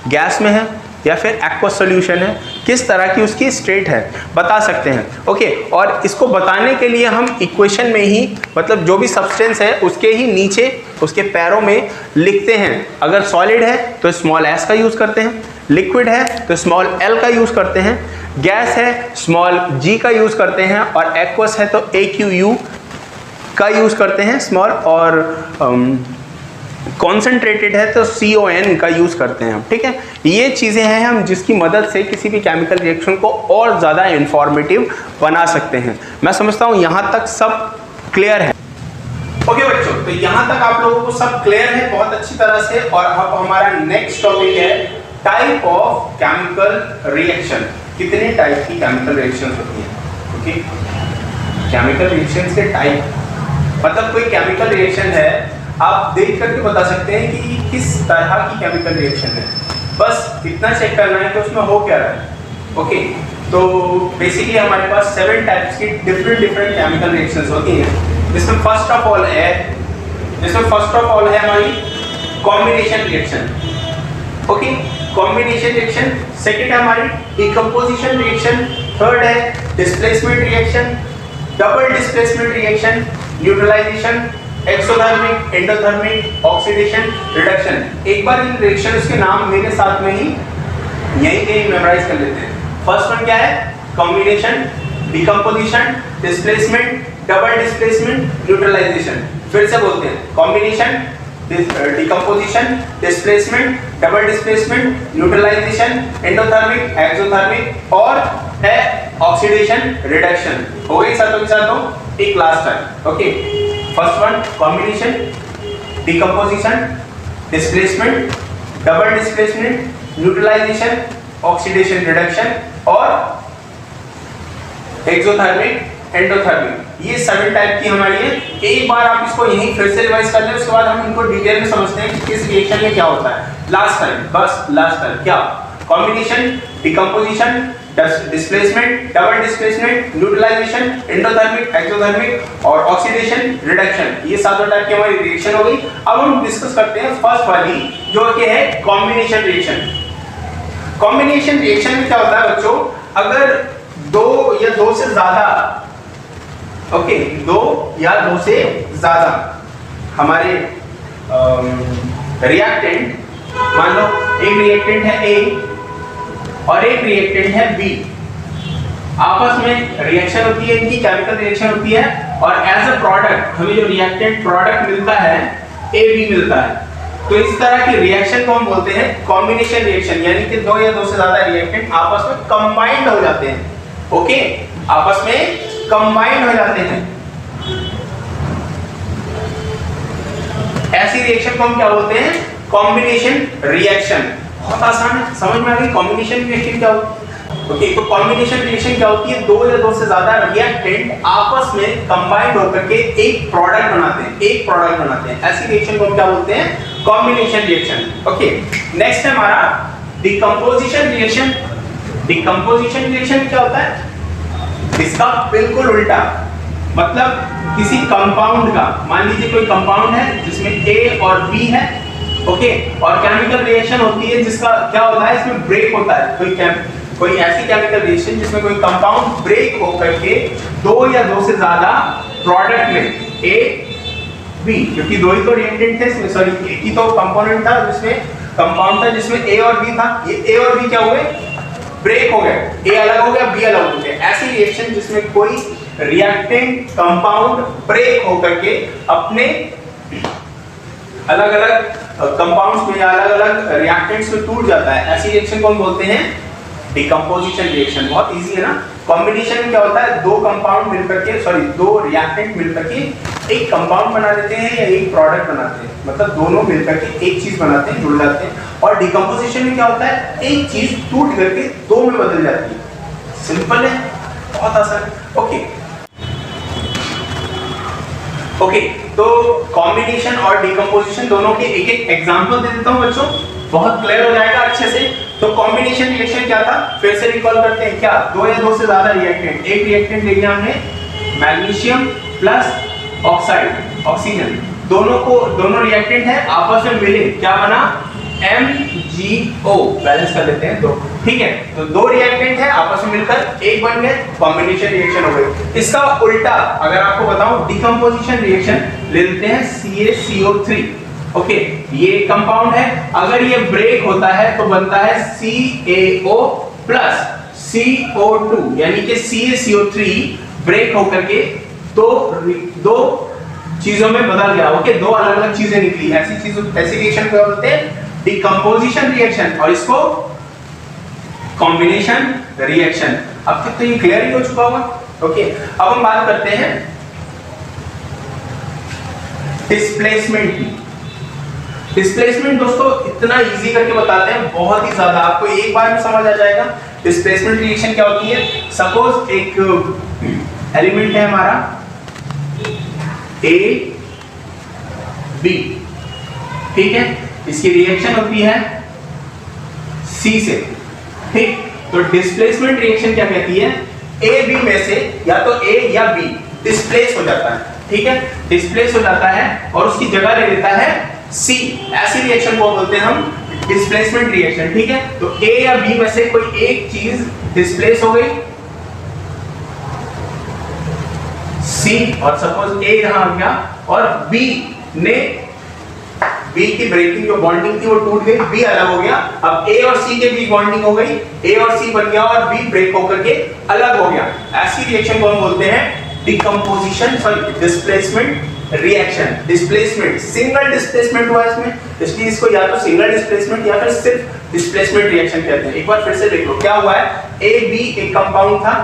गैस में है या फिर एक्वस सॉल्यूशन है, किस तरह की उसकी स्टेट है बता सकते हैं। ओके, और इसको बताने के लिए हम इक्वेशन में ही, मतलब जो भी सब्सटेंस है उसके ही नीचे उसके पैरों में लिखते हैं। अगर सॉलिड है तो स्मॉल s का यूज़ करते हैं, लिक्विड है तो स्मॉल l का यूज़ करते हैं, गैस है स्मॉल g का यूज़ करते हैं, और एक्वस है तो AQU का यूज़ करते हैं स्मॉल, और कॉन्सेंट्रेटेड है तो CON का यूज़ करते हैं हम। ठीक है, ये चीज़ें हैं हम जिसकी मदद से किसी भी केमिकल रिएक्शन को और ज़्यादा इंफॉर्मेटिव बना सकते हैं। मैं समझता हूँ यहाँ तक सब क्लियर है। ओके बच्चों, तो यहाँ तक आप लोगों को सब क्लियर है बहुत अच्छी तरह से, और अब हमारा नेक्स्ट टॉपिक है टाइप ऑफ केमिकल रिएक्शन। कितने टाइप की केमिकल रिएक्शन होती हैं? ओके, केमिकल रिएक्शन के टाइप, मतलब कोई केमिकल रिएक्शन है आप देख करके बता सकते हैं कि किस तरह की केमिकल रिएक्शन है, बस इतना चेक करना है कि उसमें हो क्या रहा है। ओके, तो बेसिकली हमारे पास 7 टाइप्स की डिफरेंट केमिकल रिएक्शंस होती हैं, जिसमें फर्स्ट ऑफ ऑल है हमारी combination reaction. Okay, combination reaction. Second है हमारी डिकम्पोजिशन रिएक्शन। थर्ड है displacement reaction, double displacement reaction, neutralisation, exothermic, endothermic, oxidation, reduction. एक बार इन रिएक्शंस के नाम मेरे साथ में ही यहीं कहीं मेमोराइज कर लेते हैं। फर्स्ट वन क्या है? Combination, decomposition, displacement, double displacement, neutralisation. फिर से बोलते हैं, combination, decomposition, displacement, double displacement, neutralisation, endothermic, exothermic और है ऑक्सीडेशन, रिडक्शन। हो गई सातों के साथों? एक लास्ट है। Okay, first one combination, decomposition, displacement, double displacement, neutralisation, oxidation, reduction और एक्सोथर्मिक, एंडोथर्मिक। ये 7 टाइप की हमारी है। एक बार आप इसको यहीं फिर से रिवाइज कर लें, उसके बाद हम इनको डिटेल में समझते हैं कि किस रिएक्शन में क्या होता है। लास्ट टाइम, बस लास्ट टाइम क्या? Combination, decomposition, displacement, double displacement, neutralisation, endothermic, exothermic और ऑक्सीडेशन, रिडक्शन। ये सातों टाइप की हमारी रिएक्शन हो गई। अब हम डिस्कस करते हैं फर्स्ट वाली, जो कि है कॉम्बिनेशन रिएक्शन। कॉम्बिनेशन रिएक्शन में क्या होता है बच्चों? अगर दो या दो से ज्यादा, ओके, दो या दो से ज्यादा हमारे रिएक्टेंट, मान लो एक रिएक्टेंट है ए और एक रिएक्टेंट है बी, आपस में रिएक्शन होती है, इनकी केमिकल रिएक्शन होती है और एज अ प्रोडक्ट हमें जो रिएक्टेंट प्रोडक्ट मिलता है ए बी मिलता है। तो इस तरह की रिएक्शन को हम बोलते हैं कॉम्बिनेशन रिएक्शन, यानी कि दो या दो से ज्यादा रिएक्टेंट आपस में कंबाइंड हो जाते हैं। ओके, आपस में कंबाइंड हो जाते हैं। ऐसी रिएक्शन को हम क्या बोलते हैं? Combination reaction. बहुत आसान है, समझ में आ गई? कॉम्बिनेशन रिएक्शन क्या होती है? ओके, तो कॉम्बिनेशन रिएक्शन क्या होती है? दो या दो से ज्यादा रिएक्टेंट आपस में कंबाइंड होकर के एक प्रोडक्ट बनाते हैं, ऐसी रिएक्शन को हम क्या बोलते हैं? Combination reaction. ओके, नेक्स्ट है हमारा डिकम्पोजिशन रिएक्शन। डिकम्पोजिशन रिएक्शन क्या होता है? इसका बिल्कुल उल्टा, मतलब किसी कंपाउंड का, मान लीजिए कोई कंपाउंड है जिसमें ए और बी है, ओके, और केमिकल रिएक्शन होती है जिसका क्या होता है? इसमें ब्रेक होता है। कोई ऐसी केमिकल रिएक्शन जिसमें कोई कंपाउंड ब्रेक होकर के दो या दो से ज्यादा प्रोडक्ट में ए बी, क्योंकि दो ही तो रिएक्टेंट थे इसमें, सॉरी एक ही तो कंपोनेंट था जिसमें कंपाउंड था जिसमें ए और बी था। ये ए और बी क्या हुए? ब्रेक हो गए, ए अलग हो गया, बी अलग हो गया। ऐसी रिएक्शन जिसमें कोई रिएक्टेंट कंपाउंड ब्रेक होकर के अपने अलग अलग कंपाउंड्स में या अलग अलग रिएक्टेंट्स में टूट जाता है, ऐसी रिएक्शन को हम बोलते हैं डिकम्पोजिशन रिएक्शन। बहुत इजी है ना? कॉम्बिनेशन में क्या होता है? दो कंपाउंड मिलकर के, सॉरी दो रिएक्टेंट मिलकर के एक कंपाउंड बना देते हैं या एक प्रोडक्ट बनाते हैं, मतलब दोनों मिलकर के एक चीज बनाते हैं, जुड़ जाते हैं। और डिकम्पोजिशन में क्या होता है? एक चीज टूट करके दो में बदल जाती है। सिंपल है, बहुत आसान है। ओके, तो कॉम्बिनेशन और डिकम्पोजिशन दोनों के एक एक एग्जांपल दे देता हूं बच्चों, बहुत क्लियर हो जाएगा अच्छे से। तो कॉम्बिनेशन रिएक्शन क्या था? फिर से रिकॉल करते हैं। क्या? दो या दो से ज्यादा रिएक्टेंट, एक रिएक्टेंट ले लिया हमने मैग्नीशियम प्लस ऑक्साइड, ऑक्सीजन, दोनों रिएक्टेंट है, आपस में मिले, क्या बना? MgO। बैलेंस कर लेते हैं दो, ठीक है? तो दो रिएक्टेंट है, आपस में मिलकर एक बन गए, कॉम्बिनेशन रिएक्शन हो गई। इसका उल्टा अगर आपको बताऊं, डिकम्पोजिशन रिएक्शन ले लेते हैं CaCO3। ओके, ये कंपाउंड है, अगर ये ब्रेक होता है तो बनता है CaO प्लस CO2, यानी कि CaCO3 ब्रेक होकर के दो चीजों में बदल गया। ओके, दो अलग अलग चीजें निकली। ऐसी रिएक्शन को बोलते हैं डिकम्पोजिशन रिएक्शन, और इसको कॉम्बिनेशन रिएक्शन। अब तक तो ये क्लियर ही हो चुका होगा। ओके, अब हम बात करते हैं डिस्प्लेसमेंट की। डिस्प्लेसमेंट दोस्तों इतना इजी करके बताते हैं, बहुत ही ज्यादा, आपको एक बार में समझ आ जाएगा। डिस्प्लेसमेंट रिएक्शन क्या होती है? सपोज एक एलिमेंट है हमारा A B, ठीक है, इसकी रिएक्शन होती है C से, ठीक। तो डिस्प्लेसमेंट रिएक्शन क्या कहती है? A B में से या तो A या B डिस्प्लेस हो जाता है, ठीक है, डिस्प्लेस हो जाता है और उसकी जगह ले लेता है C। ऐसी रिएक्शन को बोलते हैं हम डिस्प्लेसमेंट रिएक्शन, ठीक है। तो A या B में से कोई एक चीज डिस्प्लेस हो गई C, और सपोज A यहां आ गया और बी की ब्रेकिंग जो बॉन्डिंग थी वो टूट गई, बी अलग हो गया। अब ए और सी के बीच बॉन्डिंग हो गई, ए और सी बन गया और बी ब्रेक होकर के अलग हो गया। ऐसी रिएक्शन को हम बोलते हैं decomposition, sorry displacement reaction. Displacement, single displacement हुआ इसमें, इसलिए इसको या तो सिंगल डिस्प्लेसमेंट या फिर सिर्फ डिस्प्लेसमेंट रिएक्शन कहते हैं। एक बार फिर से देख लो क्या हुआ है। ए बी एक कंपाउंड था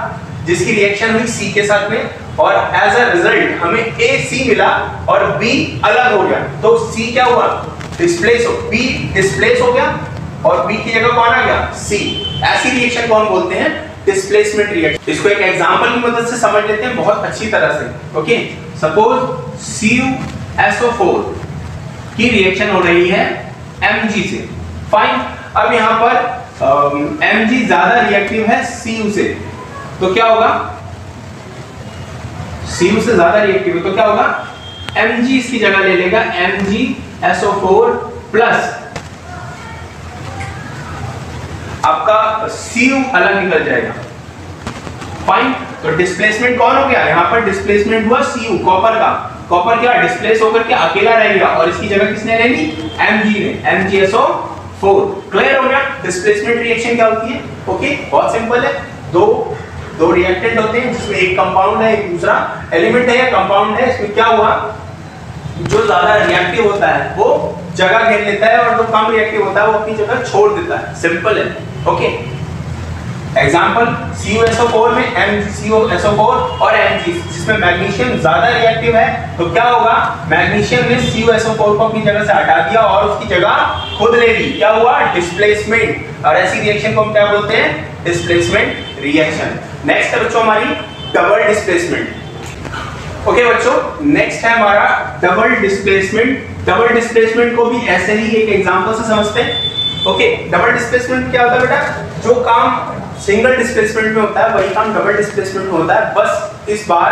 जिसकी रिएक्शन हुई सी के साथ में, और एज अ रिजल्ट हमें ए सी मिला और बी अलग हो गया। तो सी क्या हुआ, डिस्प्लेस हो, बी डिस्प्लेस हो गया और बी की जगह कौन आ गया, सी। ऐसी रिएक्शन को हम बोलते हैं डिस्प्लेसमेंट रिएक्शन। इसको एक एग्जांपल की मदद से समझ लेते हैं बहुत अच्छी तरह से। ओके, सपोज CuSO4 की रिएक्शन हो रही है Mg से, फाइन। अब यहां पर Mg ज्यादा रिएक्टिव है Cu से, तो क्या होगा, Cu से ज्यादा रिएक्टिव है तो क्या होगा, Mg इसकी जगह ले लेगा, MgSO4 प्लस आपका Cu अलग निकल जाएगा, फाइन। तो डिस्प्लेसमेंट कौन हो गया, यहां पर डिस्प्लेसमेंट हुआ Cu, कॉपर का। कॉपर क्या डिस्प्लेस होकर के अकेला रह गया और इसकी जगह किसने ले ली, Mg ने, MgSO4। क्लियर हो गया डिस्प्लेसमेंट रिएक्शन क्या होती है। ओके, बहुत सिंपल है। दो रिएक्टेंट होते हैं जिसमें एक कंपाउंड है एक दूसरा एलिमेंट है या कंपाउंड है। इसमें क्या हुआ, जो ज्यादा रिएक्टिव होता है वो जगह घेर लेता है और जो कम रिएक्टिव होता है वो अपनी जगह छोड़ देता है, सिंपल है। ओके, एग्जांपल CuSO4 में MgCuSO4 और Mg, जिसमें मैग्नीशियम ज्यादा रिएक्टिव है तो क्या होगा, मैग्नीशियम ने CuSO4 को अपनी जगह से हटा दिया और उसकी जगह खुद ले ली, क्या हुआ, डिस्प्लेसमेंट। और ऐसी रिएक्शन को हम क्या बोलते हैं, डिस्प्लेसमेंट रिएक्शन। नेक्स्ट है बच्चों हमारी डबल डिस्प्लेसमेंट। ओके बच्चों, नेक्स्ट है हमारा डबल डिस्प्लेसमेंट। डबल डिस्प्लेसमेंट को भी ऐसे ही एक एग्जांपल से समझते हैं। ओके, डबल डिस्प्लेसमेंट क्या होता है बेटा, जो काम सिंगल डिस्प्लेसमेंट में होता है वही काम डबल डिस्प्लेसमेंट में होता है, बस इस बार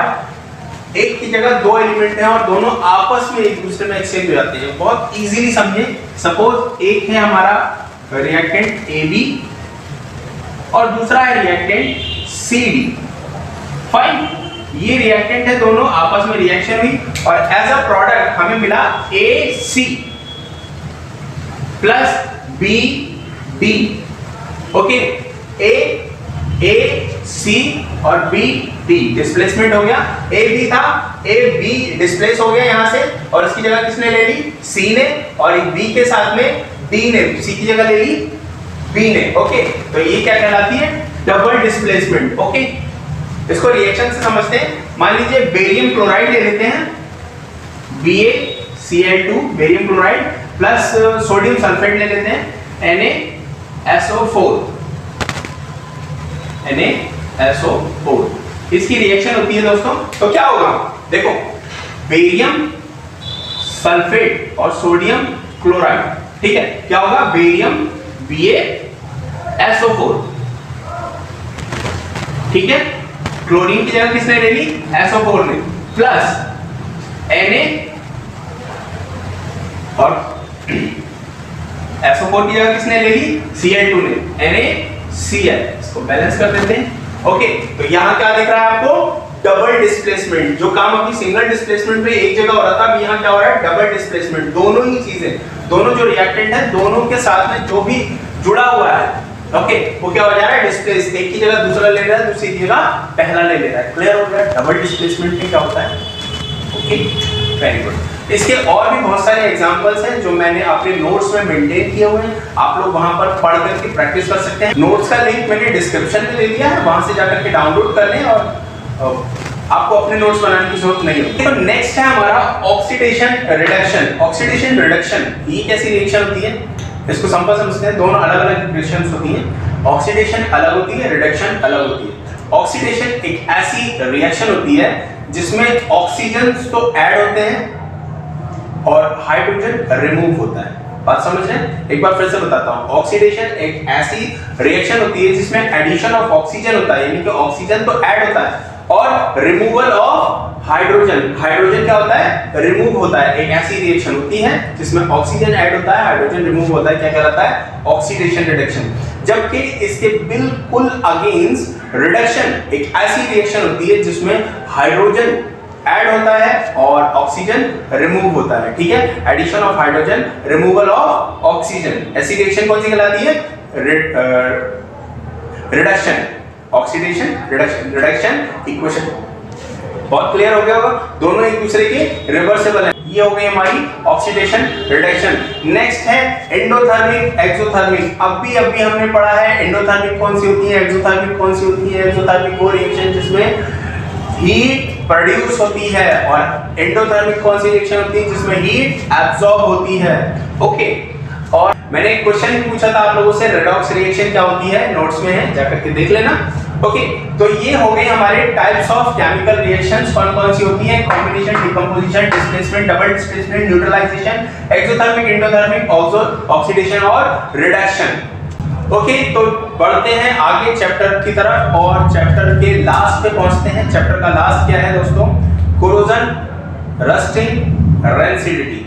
एक की जगह दो एलिमेंट हैं और दोनों आपस में एक दूसरे में एक्सचेंज हो जाते हैं। बहुत इजीली समझे, सपोज एक है हमारा रिएक्टेंट AB और दूसरा है रिएक्टेंट CD, फाइन। ये रिएक्टेंट है, दोनों आपस में रिएक्शन हुई और एज अ प्रोडक्ट हमें मिला AC plus BD। Okay, AC और BD डिस्प्लेसमेंट हो गया। AB था, AB डिस्प्लेस हो गया यहां से और इसकी जगह किसने ले ली, C ने, और B के साथ में D ने C की जगह ले ली B ने। ओके, तो ये क्या कहलाती है, डबल डिस्प्लेसमेंट। ओके, इसको रिएक्शन से समझते हैं। मान लीजिए बेरियम क्लोराइड ले लेते हैं, BaCl2 barium chloride plus sodium sulphate ले लेते हैं, NaSO4। इसकी रिएक्शन होती है दोस्तों, तो क्या होगा, देखो बेरियम सल्फेट और सोडियम क्लोराइड, ठीक है, क्या होगा, बेरियम BaSO4, ठीक है। क्लोरीन की जगह किसने ले ली, SO4 ने, प्लस Na और SO4 की जगह किसने ले ली, Cl2 ने, NaCl। इसको बैलेंस कर देते हैं। ओके, तो यहां क्या दिख रहा है आपको, डबल डिस्प्लेसमेंट। जो काम अपनी सिंगल डिस्प्लेसमेंट में एक जगह हो रहा था, अब यहां क्या हो रहा है, डबल डिस्प्लेसमेंट। दोनों ही चीजें, दोनों जो रिएक्टेंट है दोनों के साथ में जो भी जुड़ा हुआ है, ओके, वो क्या हो जा रहा है, डिस्प्लेस। एक की जगह दूसरा ले रहा है, दूसरी की जगह पहला ले रहा है। क्लियर हो गया डबल डिस्प्लेसमेंट में क्या होता है। Okay, very good. इसके और भी बहुत सारे एग्जांपल्स हैं जो मैंने अपने नोट्स में मेंटेन किए हुए हैं, आप लोग वहां पर पढ़ करके प्रैक्टिस कर सकते हैं। नोट्स का लिंक मैंने डिस्क्रिप्शन में दे दिया है, वहां से जाकर के डाउनलोड कर लें और आपको अपने नोट्स बनाने की जरूरत नहीं होती। तो नेक्स्ट है हमारा ऑक्सीडेशन रिडक्शन। ऑक्सीडेशन रिडक्शन ये कैसी रिएक्शन होती है, इसको सिंपल समझते हैं। दोनों अलग अलग रिएक्शंस होती हैं, ऑक्सीडेशन अलग होती है, रिडक्शन अलग होती है। ऑक्सीडेशन एक ऐसी रिएक्शन होती है जिसमें ऑक्सीजन तो ऐड होते हैं और हाइड्रोजन रिमूव होता है। बात समझ रहे हैं, एक बार फिर से बताता हूं। ऑक्सीडेशन एक ऐसी रिएक्शन होती है जिसमें एडिशन ऑफ ऑक्सीजन होता है, यानी कि ऑक्सीजन तो ऐड होता है और रिमूवल ऑफ हाइड्रोजन, हाइड्रोजन क्या होता है, रिमूव होता है। एक ऐसी रिएक्शन होती है जिसमें ऑक्सीजन ऐड होता है, हाइड्रोजन रिमूव होता है, क्या कहलाता है, ऑक्सीडेशन रिडक्शन। जबकि इसके बिल्कुल अगेंस्ट रिडक्शन एक ऐसी रिएक्शन होती है जिसमें हाइड्रोजन ऐड होता है और ऑक्सीजन रिमूव होता है, ठीक है। Addition of hydrogen, removal of oxygen. ऐसी रिएक्शन कौन सी कहलाती है? रिडक्शन। Oxidation, reduction equation. बहुत क्लियर हो गया होगा, दोनों एक दूसरे के रिवर्सिबल हैं। ये हो गई हमारी ऑक्सीडेशन रिडक्शन। नेक्स्ट है एंडोथर्मिक, एक्सोथर्मिक। अभी हमने पढ़ा है एंडोथर्मिक कौन सी होती है, एक्सोथर्मिक कौन सी होती है। एक्सोथर्मिक वो रिएक्शन जिसमें हीट प्रोड्यूस होती है, और एंडोथर्मिक कौन सी रिएक्शन होती है जिसमें हीट एब्जॉर्ब होती है। ओके, और मैंने एक क्वेश्चन पूछा था आप लोगों से, रेडॉक्स रिएक्शन क्या होती है, नोट्स में है, जाकर के देख लेना। ओके, तो ये हो गए हमारे टाइप्स ऑफ केमिकल रिएक्शंस, कौन सी होती है? Combination, decomposition, displacement, double displacement, neutralisation, exothermic, endothermic, oxidation और रिडक्शन। ओके, तो बढ़ते हैं आगे चैप्टर की तरफ, और चैप्टर के लास्ट पे पहुंचते हैं। चैप्टर का लास्ट क्या है दोस्तों? Corrosion, rusting, rancidity.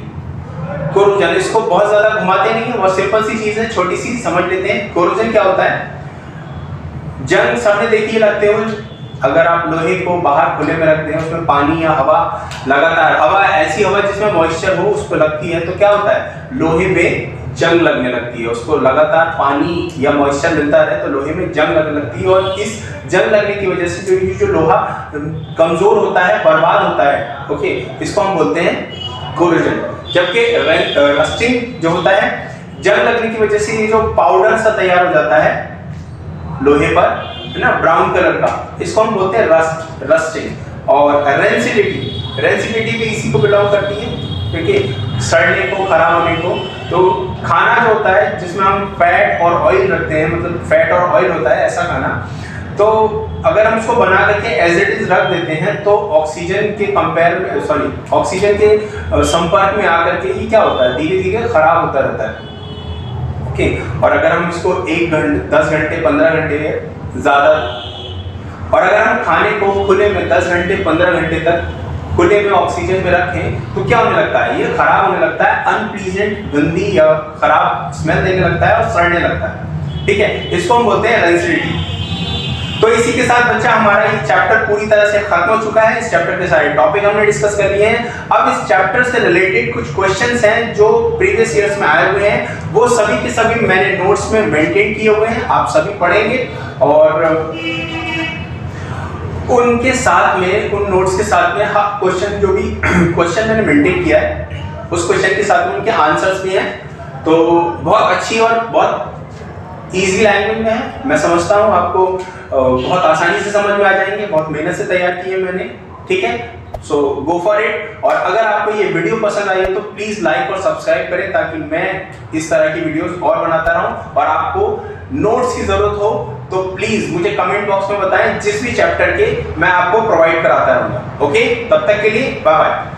कोरोजन, इसको बहुत ज्यादा घुमाते नहीं है, बहुत सिंपल सी चीज है, छोटी सी, समझ लेते हैं। कोरोजन क्या होता है? जंग सबने देखी है लगते हुए। अगर आप लोहे को बाहर खुले में रखते हैं, उसमें पानी या हवा लगातार, हवा ऐसी हवा जिसमें मॉइस्चर हो उसको लगती है, तो क्या होता है? लोहे में जंग लगने लगती है। उसको लगातार पानी या मॉइस्चर मिलता रहे तो लोहे में जंग लगने लगती है, और इस जंग लगने की वजह से जो लोहा कमजोर होता है, बर्बाद होता है। ओके, इसको हम बोलते हैं कोरोजन। जबकि रस्टिंग जो होता है, जंग लगने की वजह से ये जो पाउडर सा तैयार हो जाता है लोहे पर, है ना, ब्राउन कलर का, इसको हम बोलते हैं रस्टिंग। और रेंसिडिटी भी इसी को बिलोंग करती है, क्योंकि सड़ने को, खराब होने को। तो खाना जो होता है जिसमें हम फैट और ऑयल रखते हैं, मतलब फैट और ऑयल होता है ऐसा खाना, तो अगर हम उसको बना करके एज इट इज रख देते हैं तो ऑक्सीजन के ऑक्सीजन के संपर्क में आकर के ये क्या होता है? धीरे धीरे खराब होता रहता है। ओके, और अगर हम इसको 1 घंटे, 10 घंटे, 15 घंटे ज्यादा, और अगर हम खाने को खुले में 10 घंटे, 15 घंटे तक खुले में ऑक्सीजन में रखें तो क्या होने लगता है? ये खराब होने लगता है, अनप्लीजेंट, गंदी या खराब स्मेल देने लगता है और सड़ने लगता है, ठीक है। इसको हम बोलते हैं रेंसिडिटी। तो इसी के साथ बच्चा हमारा ये चैप्टर पूरी तरह से खत्म हो चुका है। इस चैप्टर के सारे टॉपिक हमने डिस्कस कर लिए हैं। अब इस चैप्टर से रिलेटेड कुछ क्वेश्चंस हैं जो प्रीवियस ईयर्स में आए हुए हैं, वो सभी के सभी मैंने नोट्स में मेंटेन किए हुए हैं, आप सभी पढ़ेंगे, और उनके साथ में, उन नोट्स के साथ में क्वेश्चन जो भी क्वेश्चन मैंने मेंटेन किया है उस क्वेश्चन के साथ में उनके आंसर्स भी हैं। तो बहुत अच्छी और बहुत इजी लैंग्वेज में है, मैं समझता हूँ आपको बहुत आसानी से समझ में आ जाएंगे। बहुत मेहनत से तैयार किए मैंने, ठीक है। सो गो फॉर इट। और अगर आपको ये वीडियो पसंद आई हो तो प्लीज लाइक और सब्सक्राइब करें, ताकि मैं इस तरह की वीडियोस और बनाता रहूं। और आपको नोट्स की जरूरत हो तो प्लीज मुझे कमेंट बॉक्स में बताएं, जिस भी चैप्टर के मैं आपको प्रोवाइड कराता रहूंगा। ओके, तब तक के लिए बाय बाय।